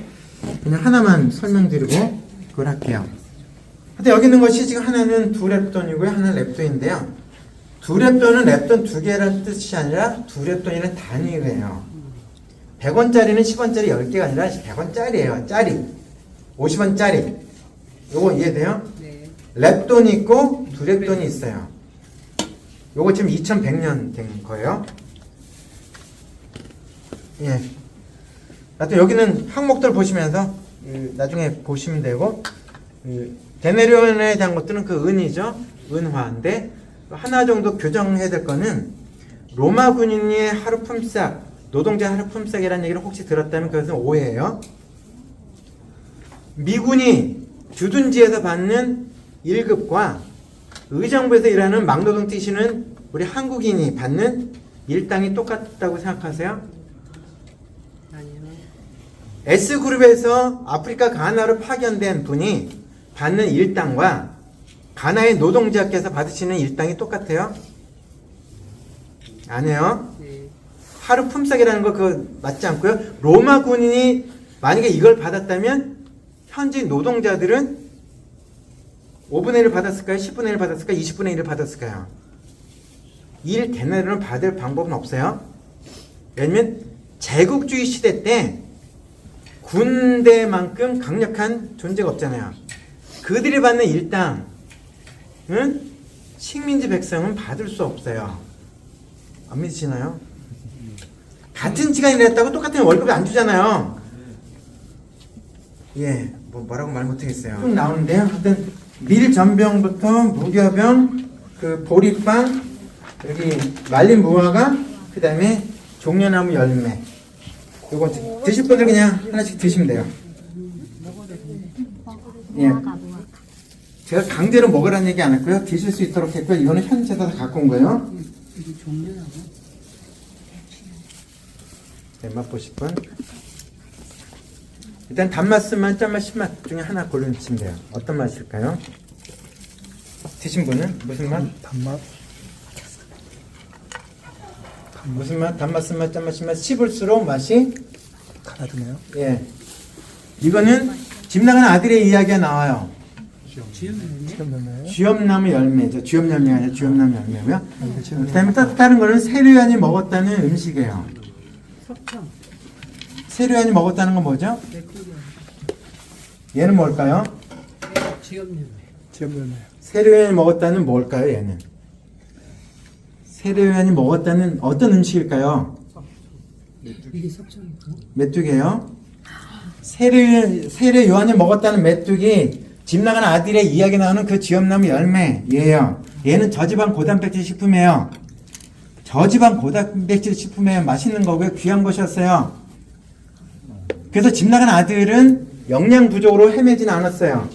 그냥 하나만 설명드리고 그걸 할게요. 근데 여기 있는 것이 지금 하나는 두 랩돈이고요. 하나는 랩돈인데요. 두 랩돈은 랩돈 두 개라는 뜻이 아니라 두 랩돈이라는 단위예요. 100원짜리는 10원짜리 10개가 아니라 100원짜리예요. 짜리. 50원짜리. 요거 이해돼요? 네. 랩돈이 있고 두 랩돈이 있어요. 요거 지금 2100년 된 거예요. 예. 하여튼 여기는 항목들 보시면서 나중에 보시면 되고 데네리온에 대한 것들은 그 은이죠. 은화인데 하나 정도 교정해야 될 거는 로마 군인의 하루 품삯, 노동자 하루 품삯이라는 얘기를 혹시 들었다면 그것은 오해예요. 미군이 주둔지에서 받는 1급과 의정부에서 일하는 막노동 뛰시는 우리 한국인이 받는 일당이 똑같다고 생각하세요? 아니요. S그룹에서 아프리카 가나로 파견된 분이 받는 일당과 가나의 노동자께서 받으시는 일당이 똑같아요? 아니에요. 네. 하루 품삯이라는 거 그거 맞지 않고요. 로마 군인이 만약에 이걸 받았다면 현지 노동자들은 5분의 1을 받았을까요? 10분의 1을 받았을까요? 20분의 1을 받았을까요? 1 데나리온을 받을 방법은 없어요. 왜냐면 제국주의 시대 때 군대만큼 강력한 존재가 없잖아요. 그들이 받는 일당 식민지 백성은 받을 수 없어요. 안 믿으시나요? 같은 시간이 일했다고 똑같은 월급을 안 주잖아요. 예, 뭐라고 말 못하겠어요. 쭉 나오는데요. 하여튼 밀전병부터 무교병, 그 보리빵, 여기 말린 무화과, 그 다음에 종려나무 열매. 요거 드실 분들 그냥 하나씩 드시면 돼요. 예. 제가 강제로 먹으라는 얘기 안 했고요. 드실 수 있도록 했고요. 이거는 현지에서 다 갖고 온 거예요. 이게 종려나무. 네, 맛보실 분. 일단 단맛, 짠맛, 신맛 중에 하나 고르시면 돼요. 어떤 맛일까요? 드신 분은 무슨 맛? 단맛. 무슨 맛? 단맛, 쓴맛, 짠맛, 신맛. 씹을수록 맛이 달아드네요. 예. 이거는 집 나간 아들의 이야기가 나와요. 지금 쥐엄나무 열매죠. 쥐엄나무가 아니라 쥐엄나무 열매고요. 그 다음에 다른 거는 세류안이 먹었다는 음식이에요. 석청. 세류안이 먹었다는 건 뭐죠? 얘는 뭘까요? 지엽열매. 지금 세류안이 먹었다는 뭘까요? 얘는 세류안이 먹었다는 어떤 음식일까요? 이게 석청이고. 메뚜기예요. 세례 요한이 먹었다는 메뚜기, 집 나간 아들의 이야기 나오는 그 쥐엄나무 열매예요. 얘는 저지방 고단백질 식품이에요. 저지방 고단백질 식품이에요. 맛있는 거고요. 귀한 것이었어요. 그래서 집 나간 아들은 영양 부족으로 헤매진 않았어요.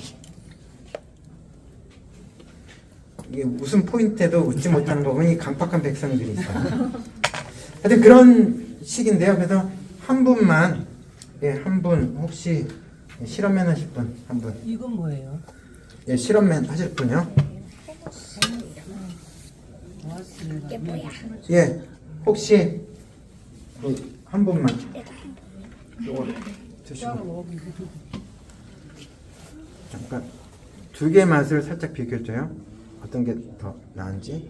이게 무슨 포인트에도 웃지 못하는 거고 이 강팍한 백성들이 있어요. 하여튼 그런 식인데요. 그래서 한 분만, 예, 한 분 혹시 실험맨 하실 분, 한 분. 이건 뭐예요? 예, 실험맨 하실 분요. 이게 뭐야? 예, 혹시 한 분만. 요거 드시고 잠깐 두 개 맛을 살짝 비교해줘요. 어떤 게 더 나은지.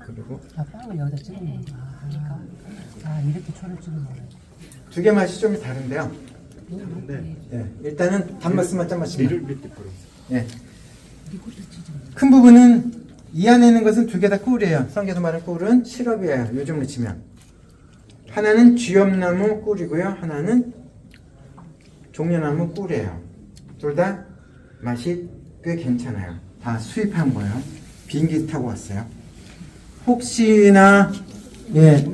그리고 아, 빵을 여기다 찍어 먹는 거. 아, 이렇게 초를 찍는 거예요. 두 개 맛이 좀 다른데요. 예, 일단은 단맛, 쓴맛, 짠맛입니다. 예. 큰 부분은 이 안에 있는 것은 두 개 다 꿀이에요. 성게도 말하는 꿀은 시럽이에요. 요즘으로 치면 하나는 쥐엄나무 꿀이고요. 하나는 종려나무 꿀이에요. 둘 다 맛이 꽤 괜찮아요. 다 수입한 거예요. 비행기 타고 왔어요. 혹시나 예,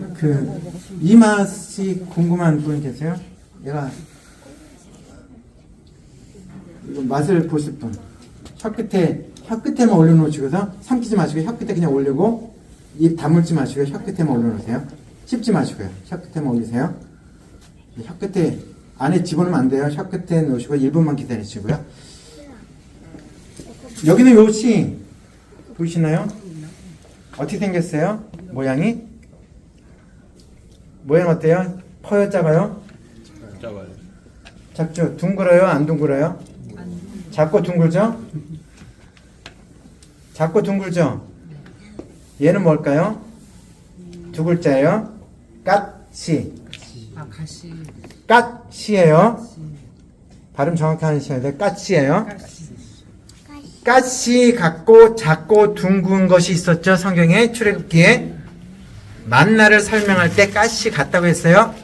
이 맛이 궁금한 분 계세요? 얘가 이거 맛을 보실 분. 혀끝에만 올려놓으시고서 삼키지 마시고 혀끝에 그냥 올리고 입 다물지 마시고 혀끝에만 올려놓으세요. 씹지 마시고요. 혀끝에만 올리세요. 혀끝에 안에 집어넣으면 안 돼요. 혀끝에 놓으시고 1분만 기다리시고요. 여기는 요시 보이시나요? 어떻게 생겼어요? 모양이? 모양 어때요? 커요? 작아요? 작아요. 작죠? 둥글어요? 안 둥글어요? 작고 둥글죠? 작고 둥글죠? 얘는 뭘까요? 두 글자예요. 까시. 아, 가시. 까시예요. 발음 정확히 하셔야 돼요. 까시예요. 까시 같고 작고 둥근 것이 있었죠. 성경에 출애굽기에 만나를 설명할 때 까시 같다고 했어요.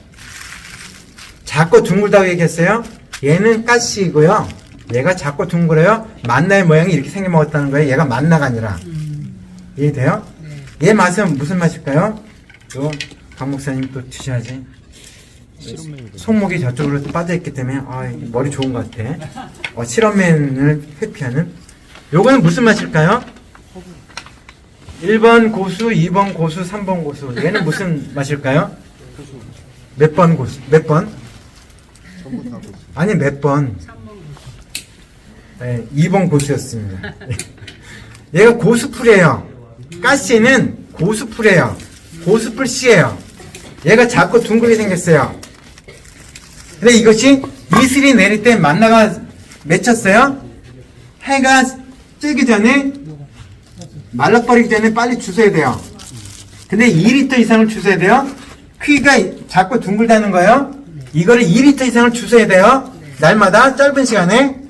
작고 둥글다고 얘기했어요. 얘는 까시이고요. 얘가 작고 둥글어요. 만나의 모양이 이렇게 생겨 먹었다는 거예요. 얘가 만나가 아니라. 이해돼요? 네. 얘 맛은 무슨 맛일까요? 또 박 목사님 또 드셔야지. 손목이 저쪽으로 빠져있기 때문에 머리 좋은 것 같아. 실험맨을 회피하는. 요거는 무슨 맛일까요? 1번 고수, 2번 고수, 3번 고수. 얘는 무슨 맛일까요? 몇 번 고수? 몇 번? 아니 몇 번? 네, 2번 고수였습니다. 얘가 고수풀이에요. 가시는 고수풀이에요. 고수풀 씨예요. 얘가 작고 둥글게 생겼어요. 근데 이것이 이슬이 내릴 때 만나가 맺혔어요. 해가 뜨기 전에 말라버리기 전에 빨리 주워야 돼요. 근데 2리터 이상을 주워야 돼요. 크기가 작고 둥글다는 거예요. 이거를 2리터 이상을 주워야 돼요. 날마다 짧은 시간에.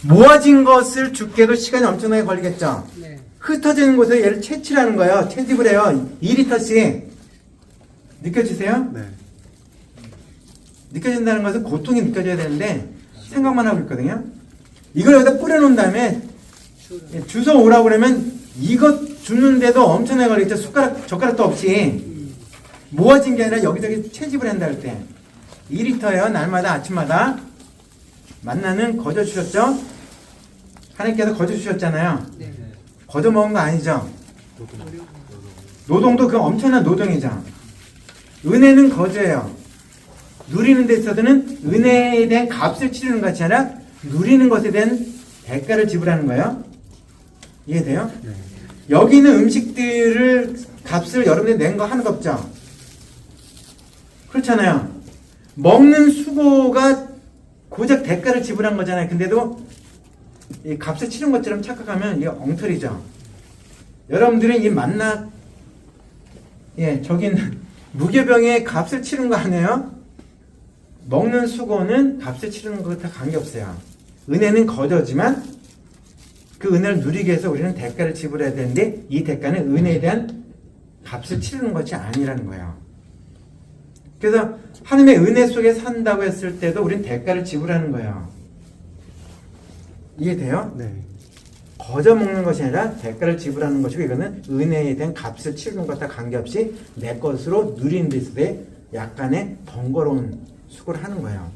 모아진 것을 줍게도 시간이 엄청나게 걸리겠죠. 네. 흩어지는 곳에 얘를 채취하는 거예요. 채집을 해요. 2리터씩. 느껴지세요? 네. 느껴진다는 것은 고통이 느껴져야 되는데 생각만 하고 있거든요. 이걸 여기다 뿌려놓은 다음에 주워 오라고 그러면 이것 줍는데도 엄청나게 걸리겠죠. 젓가락도 없이. 모아진 게 아니라 여기저기 채집을 한다 할 때 2리터예요. 날마다 아침마다. 만나는 거저 주셨죠? 하나님께서 거저 주셨잖아요. 네. 거저 먹은 거 아니죠? 노동도 그 엄청난 노동이죠. 은혜는 거저예요. 누리는 데 있어서는 은혜에 대한 값을 치르는 것이 아니라 누리는 것에 대한 대가를 지불하는 거예요. 이해돼요? 네. 여기 있는 음식들을 값을 여러분들이 낸 거 하는 거 없죠? 그렇잖아요. 먹는 수고가 고작 대가를 지불한 거잖아요. 근데도 이 값을 치른 것처럼 착각하면 이게 엉터리죠. 여러분들은 이 만나, 저긴 무교병의 값을 치른 거 아니에요? 먹는 수고는 값을 치르는 것과 다 관계없어요. 은혜는 거저지만 그 은혜를 누리기 위해서 우리는 대가를 지불해야 되는데 이 대가는 은혜에 대한 값을 치르는 것이 아니라는 거예요. 그래서 하나님의 은혜 속에 산다고 했을 때도 우리는 대가를 지불하는 거예요. 이해돼요? 네. 거저 먹는 것이 아니라 대가를 지불하는 것이고 이거는 은혜에 대한 값을 치르는 것과 관계없이 내 것으로 누리는 데 있어서 약간의 번거로운 수고를 하는 거예요.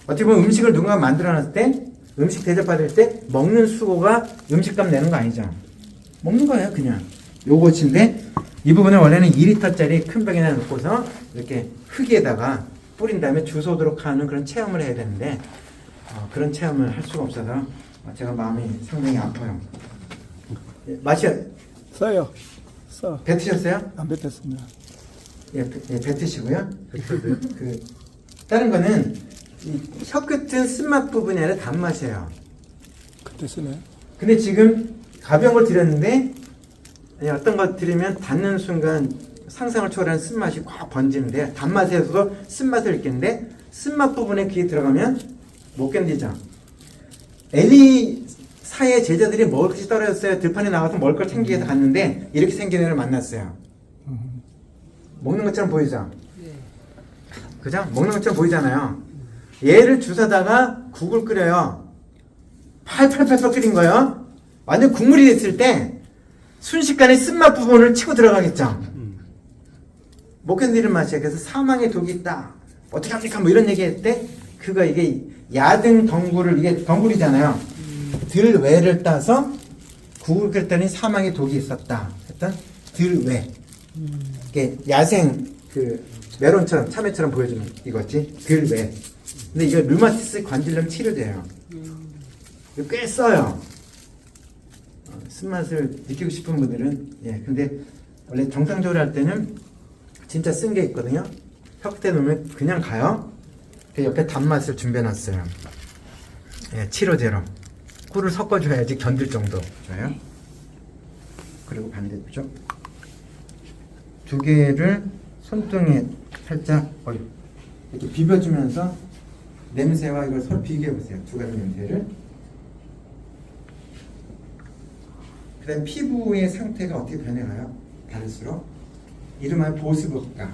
어떻게 보면 음식을 누군가 만들어놨을 때 음식 대접받을 때 먹는 수고가 음식값 내는 거 아니죠. 먹는 거예요 그냥. 요것인데 이 부분을 원래는 2리터짜리 큰 병에다 넣고서 이렇게 흙에다가 뿌린 다음에 주워오도록 하는 그런 체험을 해야 되는데 그런 체험을 할 수가 없어서 제가 마음이 상당히 아파요. 맛이 써요. 써. 뱉으셨어요? 안 뱉었습니다. 뱉으시고요. 다른 거는 이 혀 끝은 쓴맛 부분이 아니라 단맛이에요. 그때 쓰네. 근데 지금 가벼운 걸 드렸는데 어떤 거 드리면 닿는 순간 상상을 초월하는 쓴맛이 확 번지는데 단맛에서도 쓴맛을 느끼는데 쓴맛 부분에 귀에 들어가면 못 견디죠. 엘리사의 제자들이 먹을 것이 떨어졌어요. 들판에 나가서 먹을 걸 챙기기 위해서 갔는데 이렇게 생긴 애를 만났어요. 먹는 것처럼 보이죠? 네. 그죠? 먹는 것처럼 보이잖아요. 얘를 주사다가 국을 끓여요. 팔팔팔팔 끓인 거예요. 완전 국물이 됐을 때 순식간에 쓴맛 부분을 치고 들어가겠죠. 못 견디는 맛이에요. 그래서 사망의 독이 있다. 어떻게 합니까? 뭐 이런 얘기 했을 때 이게 야등 덩굴을 이게 덩굴이잖아요. 들외를 따서 국을 끓였더니 사망의 독이 있었다. 했던 들외. 이게 야생 메론처럼 참외처럼 보여주는 이거지. 들외. 근데 이거 류마티스 관절염 치료제예요. 이거 꽤 써요. 쓴맛을 느끼고 싶은 분들은 근데 원래 정상적으로 할 때는 진짜 쓴 게 있거든요. 혀 끝에 놓으면 그냥 가요. 그 옆에 단맛을 준비해놨어요. 치료제로 꿀을 섞어줘야지 견딜 정도 줘요. 그리고 반대쪽 두 개를 손등에 살짝 이렇게 비벼주면서 냄새와 이걸 서로 비교해보세요. 두 가지 냄새를. 그 다음 피부의 상태가 어떻게 변해가요? 다를수록 이름하여 보습효과.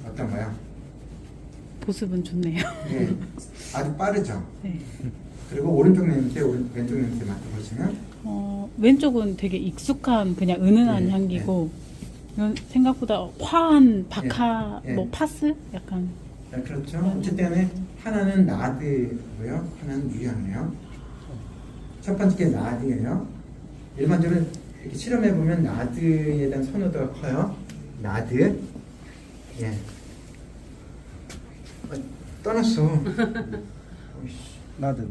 어떤 거요? 보습은 좋네요. 네, 아주 빠르죠? 네. 그리고 오른쪽 냄새, 왼쪽 냄새 맡아보시면 왼쪽은 되게 익숙한 그냥 은은한 네, 향기고 이건 생각보다 화한 박하 네, 뭐 네. 파스 약간 그렇죠. 어쨌든 하나는 나드고요. 하나는 유향이에요. 첫 번째 게 나드예요. 일반적으로 이렇게 실험해보면 나드에 대한 선호도가 커요. 나드. 떠났어. 나도.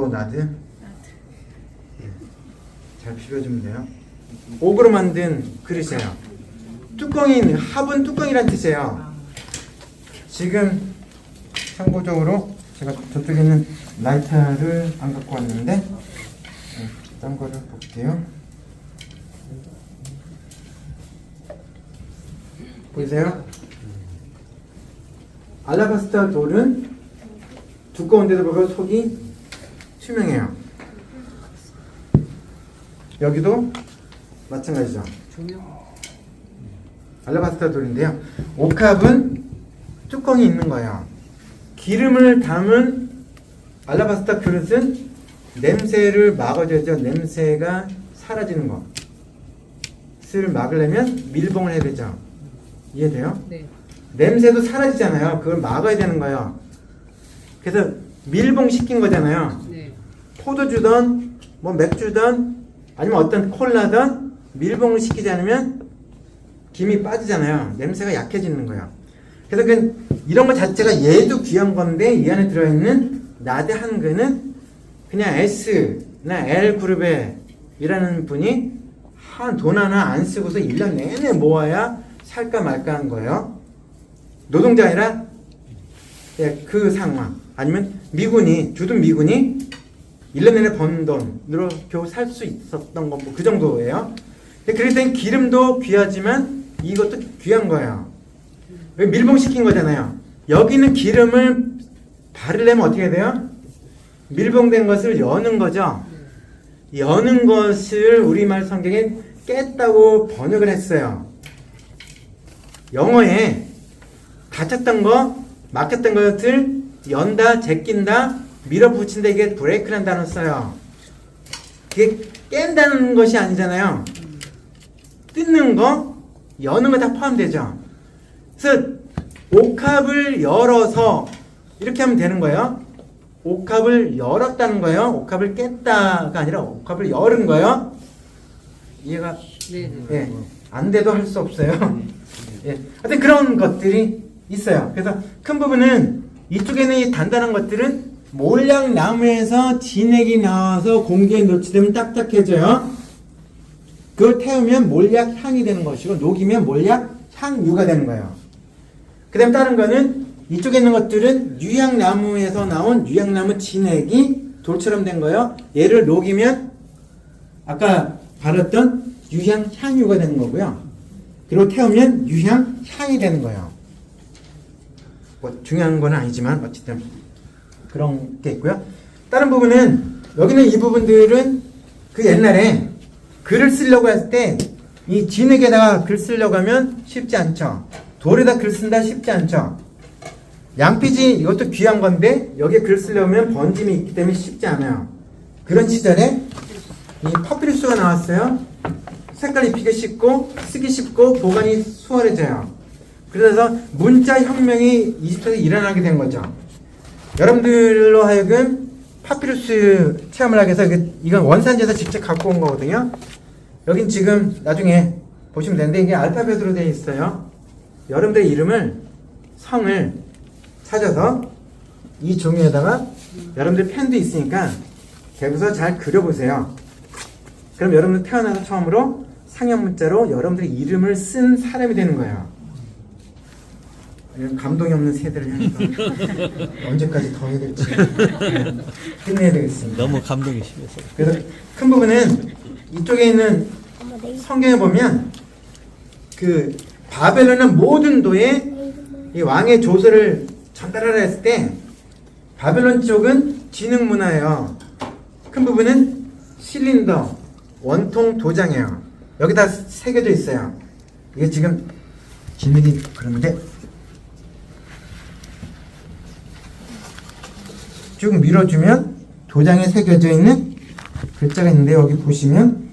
나드. 잘 비벼주면 돼요. 옥으로 만든 그릇이에요. 뚜껑이 합은 뚜껑이란 뜻이에요. 지금 참고적으로 제가 저쪽에 있는 라이터를 안 갖고 왔는데 딴 거를 볼게요. 보이세요? 알라바스타 돌은 두꺼운데도 불구하고 속이 투명해요. 여기도 마찬가지죠. 조명. 알라바스타 돌인데요. 옥합은 뚜껑이 있는 거예요. 기름을 담은 알라바스타 그릇은 냄새를 막아줘야죠. 냄새가 사라지는 것을 막으려면 밀봉을 해야 되죠. 이해돼요? 네. 냄새도 사라지잖아요. 그걸 막아야 되는 거예요. 그래서 밀봉시킨 거잖아요. 네. 포도주든 뭐 맥주든 아니면 어떤 콜라든 밀봉을 시키지 않으면 김이 빠지잖아요. 냄새가 약해지는 거예요. 그래서 이런 것 자체가 얘도 귀한 건데 이 안에 들어있는 나대 한근은 그냥 S나 L 그룹에 일하는 분이 돈 하나 안 쓰고서 1년 내내 모아야 살까 말까 한 거예요. 노동자 아니라 그 상황. 아니면 미군이 주둔 미군이 1년 내내 번 돈으로 겨우 살 수 있었던 건 뭐 그 정도예요. 그래서 기름도 귀하지만 이것도 귀한 거예요. 왜 밀봉시킨 거잖아요. 여기는 기름을 바르려면 어떻게 해야 돼요? 밀봉된 것을 여는 거죠. 여는 것을 우리말 성경에 깼다고 번역을 했어요. 영어에 닫혔던 거, 막혔던 것을 연다, 제낀다, 밀어붙인다, 이게 브레이크라는 단어 써요. 그게 깬다는 것이 아니잖아요. 뜯는 거, 여는 거 다 포함되죠. 그래서 옥합을 열어서 이렇게 하면 되는 거예요. 옥합을 열었다는 거예요. 옥합을 깼다가 아니라 옥합을 열은 거예요. 이해가? 네. 예, 안 돼도 할 수 없어요. 예, 하여튼 그런 것들이 있어요. 그래서 큰 부분은 이쪽에는 이 단단한 것들은 몰약나무에서 진액이 나와서 공기에 노출되면 딱딱해져요. 그걸 태우면 몰약향이 되는 것이고 녹이면 몰약향유가 되는 거예요. 그 다음 다른 거는 이쪽에 있는 것들은 유향나무에서 나온 유향나무 진액이 돌처럼 된 거예요. 얘를 녹이면 아까 바랐던 유향향유가 되는 거고요. 그리고 태우면 유향향이 되는 거예요. 뭐 중요한 건 아니지만 어쨌든 그런 게 있고요. 다른 부분은 여기는 이 부분들은 그 옛날에 글을 쓰려고 할 때 이 진흙에다가 글 쓰려고 하면 쉽지 않죠. 돌에다 글 쓴다 쉽지 않죠. 양피지 이것도 귀한 건데 여기에 글 쓰려면 번짐이 있기 때문에 쉽지 않아요. 그런 시절에 이 파피루스가 나왔어요. 색깔 입히기 쉽고 쓰기 쉽고 보관이 수월해져요. 그래서 문자 혁명이 이집트에서 일어나게 된 거죠. 여러분들로 하여금 파피루스 체험을 하기 위해서 이건 원산지에서 직접 갖고 온 거거든요. 여긴 지금 나중에 보시면 되는데 이게 알파벳으로 되어 있어요. 여러분들의 이름을 성을 찾아서 이 종이에다가 여러분들 펜도 있으니까 대부서 잘 그려보세요. 그럼 여러분들 태어나서 처음으로 상형 문자로 여러분들의 이름을 쓴 사람이 되는 거예요. 감동이 없는 세대를 향해서 언제까지 더 해야 될지 끝내야 되겠습니다. 너무 감동이 심해서. 그래서 큰 부분은 이쪽에 있는 성경에 보면 그 바벨론은 모든 도에 이 왕의 조서를 전달하라 했을 때 바벨론 쪽은 진흙 문화예요. 큰 부분은 실린더, 원통 도장이에요. 여기다 새겨져 있어요. 이게 지금 진흙이 그런데 쭉 밀어주면 도장에 새겨져 있는 글자가 있는데 여기 보시면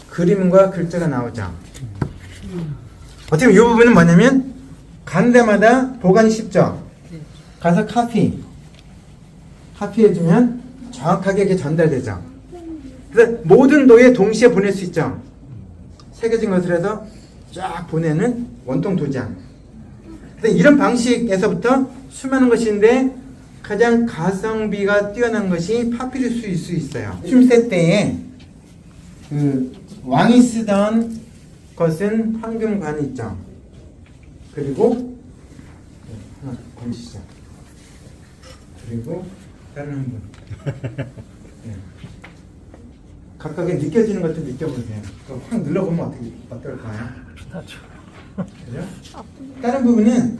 그림과 글자가 나오죠. 어떻게 보면 이 부분은 뭐냐면 가는 데마다 보관이 쉽죠. 가서 카피해주면 정확하게 이게 전달되죠. 그래서 모든 도에 동시에 보낼 수 있죠. 새겨진 것을 해서 쫙 보내는 원통 도장. 그래서 이런 방식에서부터 수많은 것인데 가장 가성비가 뛰어난 것이 파피루스일 수 있어요. 춤세 때에 그 왕이 쓰던 것은 황금관이 있죠. 그리고 보시죠. 그리고 다른 한 분. 네. 각각의 느껴지는 것도 느껴보세요. 그거 확 눌러보면 어떨까요? 그죠? 다른 부분은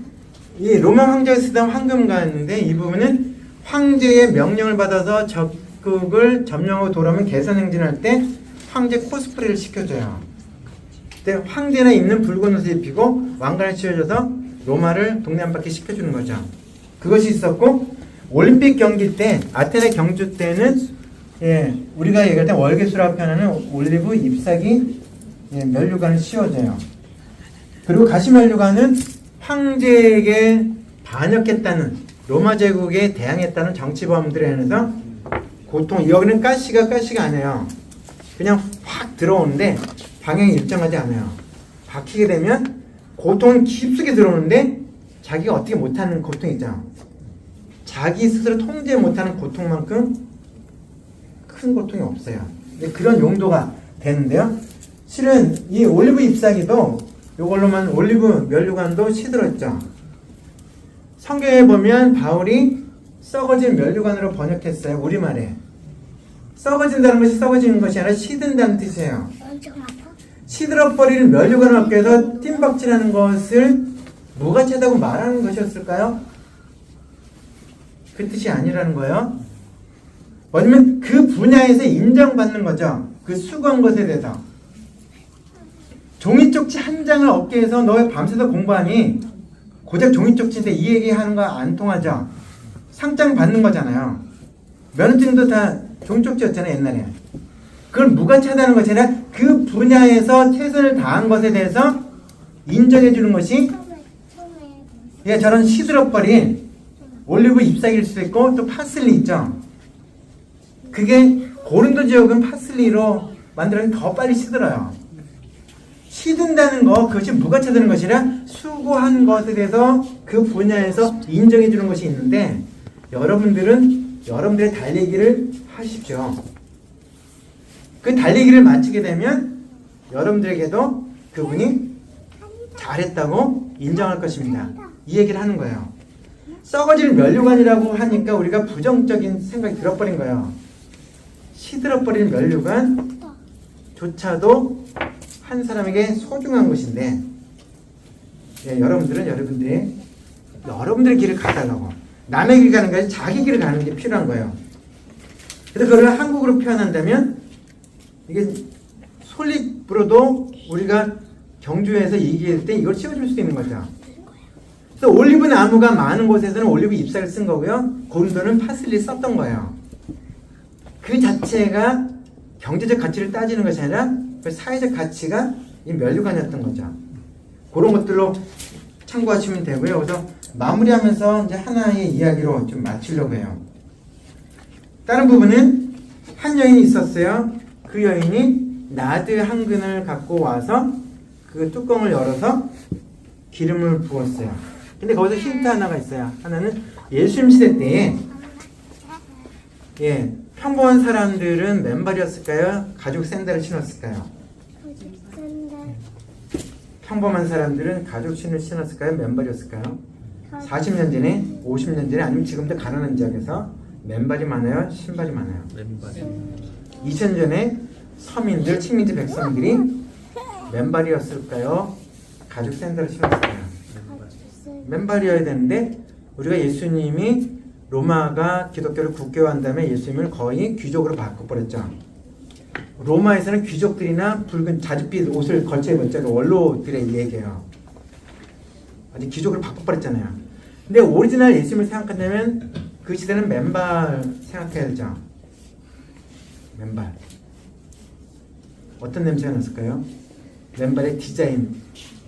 이 로마 황제가 쓰던 황금가인데 이 부분은 황제의 명령을 받아서 적국을 점령하고 돌아오면 개선 행진할 때 황제 코스프레를 시켜줘요. 그때 황제는 입는 붉은 옷을 입히고 왕관을 씌워줘서 로마를 동네 한 바퀴 시켜주는 거죠. 그것이 있었고 올림픽 경기 때 아테네 경주 때는 우리가 얘기할 때 월계수라고 표현하는 올리브 잎사귀 면류관을 씌워줘요. 그리고 가시면류관은 황제에게 반역했다는 로마 제국에 대항했다는 정치범들에 의해서 고통, 여기는 가시가 아니에요. 그냥 확 들어오는데 방향이 일정하지 않아요. 박히게 되면 고통은 깊숙이 들어오는데 자기가 어떻게 못하는 고통이 있잖아. 자기 스스로 통제 못하는 고통만큼 큰 고통이 없어요. 근데 그런 용도가 되는데요. 실은 이 올리브 잎사귀도 이걸로만 올리브 면류관도 시들었죠. 성경에 보면 바울이 썩어진 면류관으로 번역했어요. 우리말에. 썩어진다는 것이 썩어지는 것이 아니라 시든다는 뜻이에요. 시들어버리는 면류관을 얻기 위해서 뜀박질하는 것을 무가치하다고 말하는 것이었을까요? 그 뜻이 아니라는 거예요. 뭐냐면 그 분야에서 인정받는 거죠. 그 수고한 것에 대해서. 종이쪽지 한 장을 얻기 위해서 너 밤새서 공부하니 고작 종이쪽지인데 이 얘기하는 거 안 통하죠. 상장 받는 거잖아요. 면허증도 다 종이쪽지였잖아요, 옛날에. 그걸 무가치하다는 것이 아니라 그 분야에서 최선을 다한 것에 대해서 인정해 주는 것이 저런 시들어버린 올리브 잎사귀일 수도 있고 또 파슬리 있죠. 그게 고른도 지역은 파슬리로 만들어서 더 빨리 시들어요. 시든다는 거, 그것이 무가치되는 것이 아니라 수고한 것에 대해서 그 분야에서 인정해 주는 것이 있는데 여러분들은 여러분들의 달리기를 하십시오. 그 달리기를 마치게 되면 여러분들에게도 그분이 잘했다고 인정할 것입니다. 이 얘기를 하는 거예요. 썩어질 면류관이라고 하니까 우리가 부정적인 생각이 들어버린 거예요. 시들어버린 면류관조차도 한 사람에게 소중한 것인데 여러분들은 여러분들의 길을 가달라고. 남의 길 가는 게 아니라 자기 길을 가는 게 필요한 거예요. 그래서 그걸 한국어로 표현한다면 이게 솔잎으로도 우리가 경주에서 얘기할 때 이걸 씌워줄 수 있는 거죠. 그래서 올리브 나무가 많은 곳에서는 올리브 잎사를 쓴 거고요. 고린도는 파슬리 썼던 거예요. 그 자체가 경제적 가치를 따지는 것이 아니라 그 사회적 가치가 이 면류관이었던 거죠. 그런 것들로 참고하시면 되고요. 그래서 마무리하면서 이제 하나의 이야기로 좀 마치려고 해요. 다른 부분은 한 여인이 있었어요. 그 여인이 나드 한 근을 갖고 와서 그 뚜껑을 열어서 기름을 부었어요. 근데 거기서 힌트 하나가 있어요. 하나는 예수님 시대 때에 평범한 사람들은 맨발이었을까요? 가죽 샌들을 신었을까요? 평범한 사람들은 가죽 신을 신었을까요? 맨발이었을까요? 40년 전에, 50년 전에, 아니면 지금도 가난한 지역에서 맨발이 많아요? 신발이 많아요? 맨발. 2000년 전에 서민들, 식민지 백성들이 맨발이었을까요? 가죽 샌들을 신었을까요? 맨발이어야 되는데 우리가 예수님이 로마가 기독교를 국교화한 다음에 예수님을 거의 귀족으로 바꿔버렸죠. 로마에서는 귀족들이나 붉은 자줏빛 옷을 걸쳐 입었죠. 원로들의 얘기예요. 아직 귀족으로 바꿔버렸잖아요. 근데 오리지널 예수님을 생각한다면 그 시대는 맨발 생각해야죠. 맨발. 어떤 냄새가 났을까요? 맨발의 디자인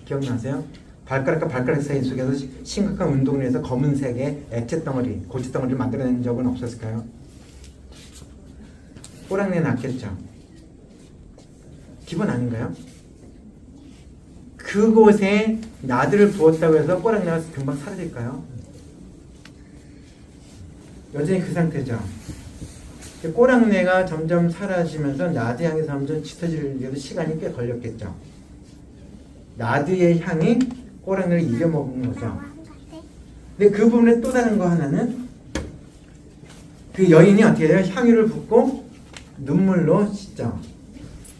기억나세요? 발가락과 발가락 사이 속에서 심각한 운동을 해서 검은색의 액체 덩어리, 고체 덩어리를 만들어낸 적은 없었을까요? 꼬랑내 났겠죠. 기본 아닌가요? 그곳에 나드를 부었다고 해서 꼬랑내가 금방 사라질까요? 여전히 그 상태죠. 꼬랑내가 점점 사라지면서 나드 향이 점점 짙어지려도 시간이 꽤 걸렸겠죠. 나드의 향이 꼬랑내를 이겨먹은 거죠. 근데 그 부분에 또 다른 거 하나는 그 여인이 어떻게 해요? 향유를 붓고 눈물로 씻죠.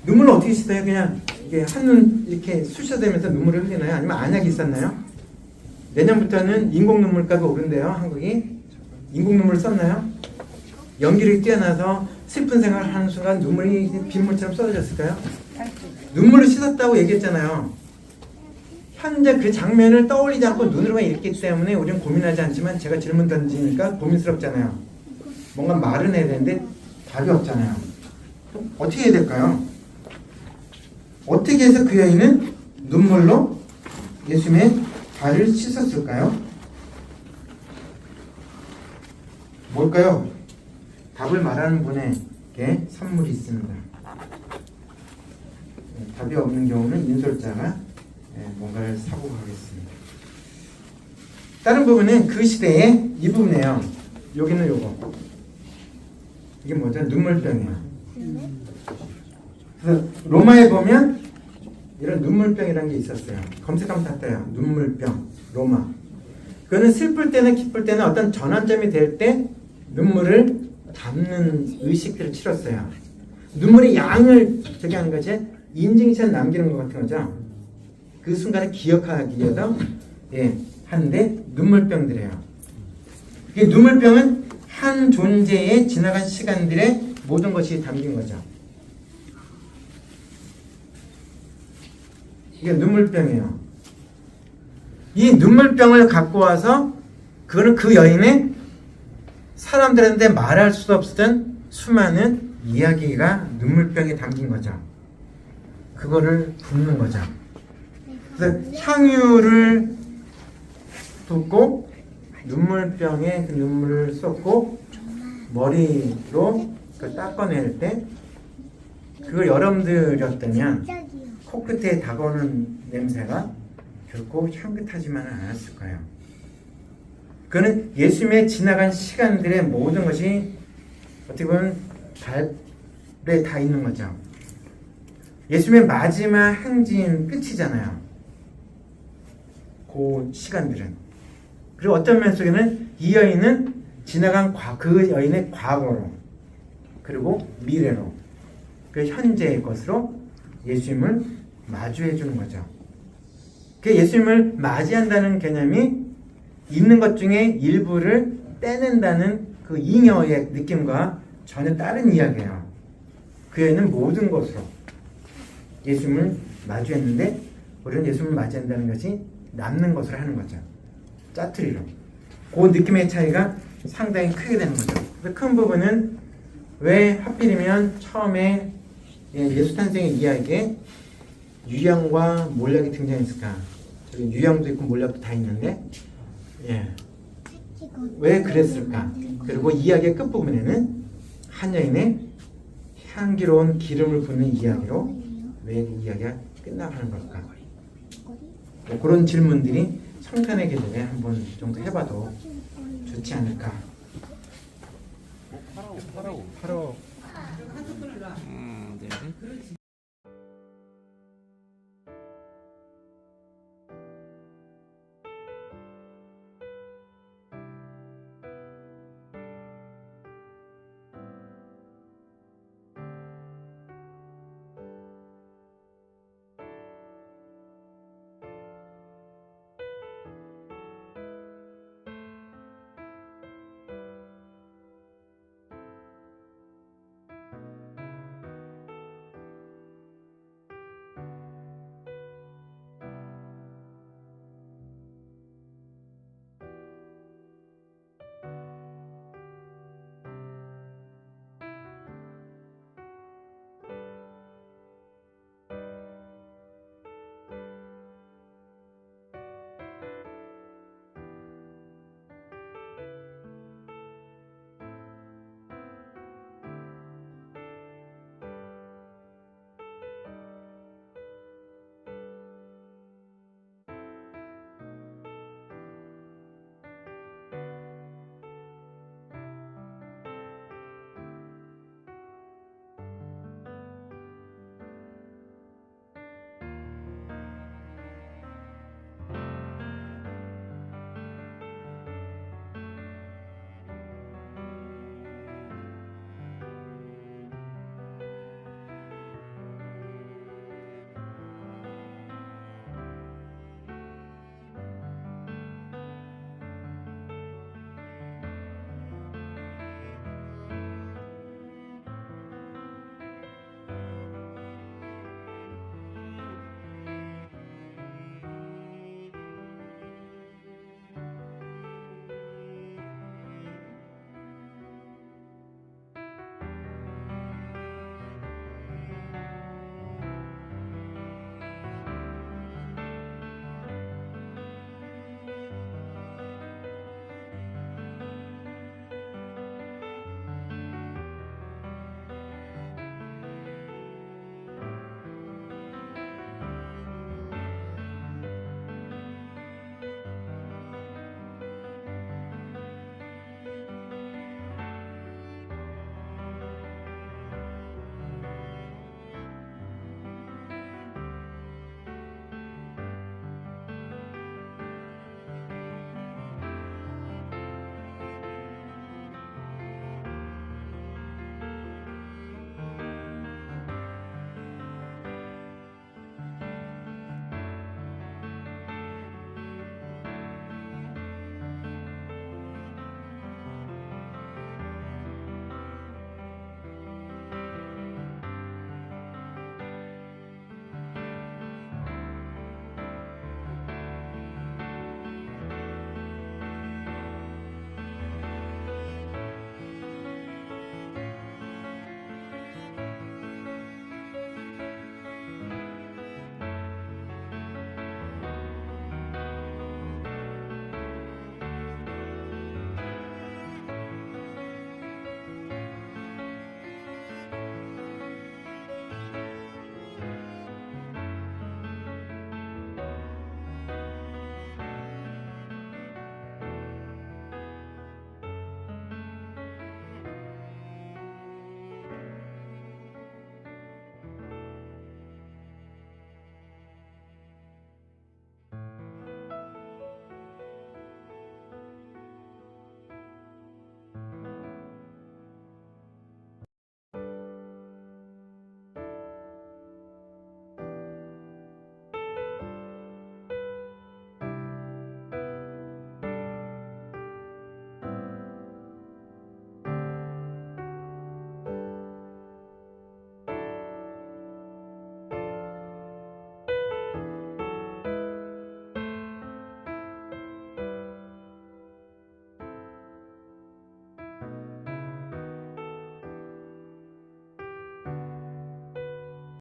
눈물로 어떻게 씻어요? 그냥 이게 한눈 이렇게 쑤셔대면서 눈물을 흘리나요? 아니면 안약이 있었나요? 내년부터는 인공 눈물값이 오른대요. 한국이. 인공 눈물 썼나요? 연기력이 뛰어나서 슬픈 생각을 하는 순간 눈물이 빗물처럼 쏟아졌을까요? 눈물로 씻었다고 얘기했잖아요. 현재 그 장면을 떠올리지 않고 눈으로만 읽기 때문에 우리는 고민하지 않지만 제가 질문 던지니까 고민스럽잖아요. 뭔가 말은 해야 되는데 답이 없잖아요. 어떻게 해야 될까요? 어떻게 해서 그 여인은 눈물로 예수님의 발을 씻었을까요? 뭘까요? 답을 말하는 분에게 선물이 있습니다. 답이 없는 경우는 인솔자가 뭔가를 사고 가겠습니다. 다른 부분은 그 시대에 이 부분이에요. 여기는 요거. 이게 뭐죠? 눈물병이에요. 그래서 로마에 보면 이런 눈물병이라는 게 있었어요. 검색하면 다 떠요. 눈물병, 로마. 그거는 슬플 때나 기쁠 때나 어떤 전환점이 될 때 눈물을 담는 의식들을 치렀어요. 눈물의 양을 저기 하는 것이 인증샷 남기는 것 같은 거죠. 그 순간을 기억하기 위해서 하는데 눈물병들이에요. 이 눈물병은 한 존재의 지나간 시간들의 모든 것이 담긴 거죠. 이게 눈물병이에요. 이 눈물병을 갖고 와서 그거는 그 여인의 사람들한테 말할 수 없었던 수많은 이야기가 눈물병에 담긴 거죠. 그거를 붓는 거죠. 그래서 향유를 붓고 눈물병에 그 눈물을 쏟고 머리로 그 닦아낼 때 그걸 여러분들이었다면 코끝에 다가오는 냄새가 결코 향긋하지만은 않았을 거예요. 그는 예수님의 지나간 시간들의 모든 것이 어떻게 보면 발에 다 있는 거죠. 예수님의 마지막 행진 끝이잖아요. 그 시간들은. 그리고 어떤 면 속에는 이 여인은 지나간 그 여인의 과거로 그리고 미래로 그 현재의 것으로 예수님을 마주해 주는 거죠. 그 예수님을 맞이한다는 개념이 있는 것 중에 일부를 떼낸다는 그 잉여의 느낌과 전혀 다른 이야기예요. 그 여인은 모든 것으로 예수님을 마주했는데 우리는 예수님을 맞이한다는 것이 남는 것으로 하는 거죠. 짜투리로. 그 느낌의 차이가 상당히 크게 되는 거죠. 그 큰 부분은 왜 하필이면 처음에 예수 탄생의 이야기에 유형과 몰약이 등장했을까? 저기 유형도 있고 몰약도 다 있는데 왜 그랬을까? 그리고 이야기의 끝부분에는 한 여인의 향기로운 기름을 붓는 이야기로 왜 이 이야기가 끝나가는 걸까? 그런 질문들이 성탄의 계절에 한번 정도 해봐도 좋지 않을까? 파라오.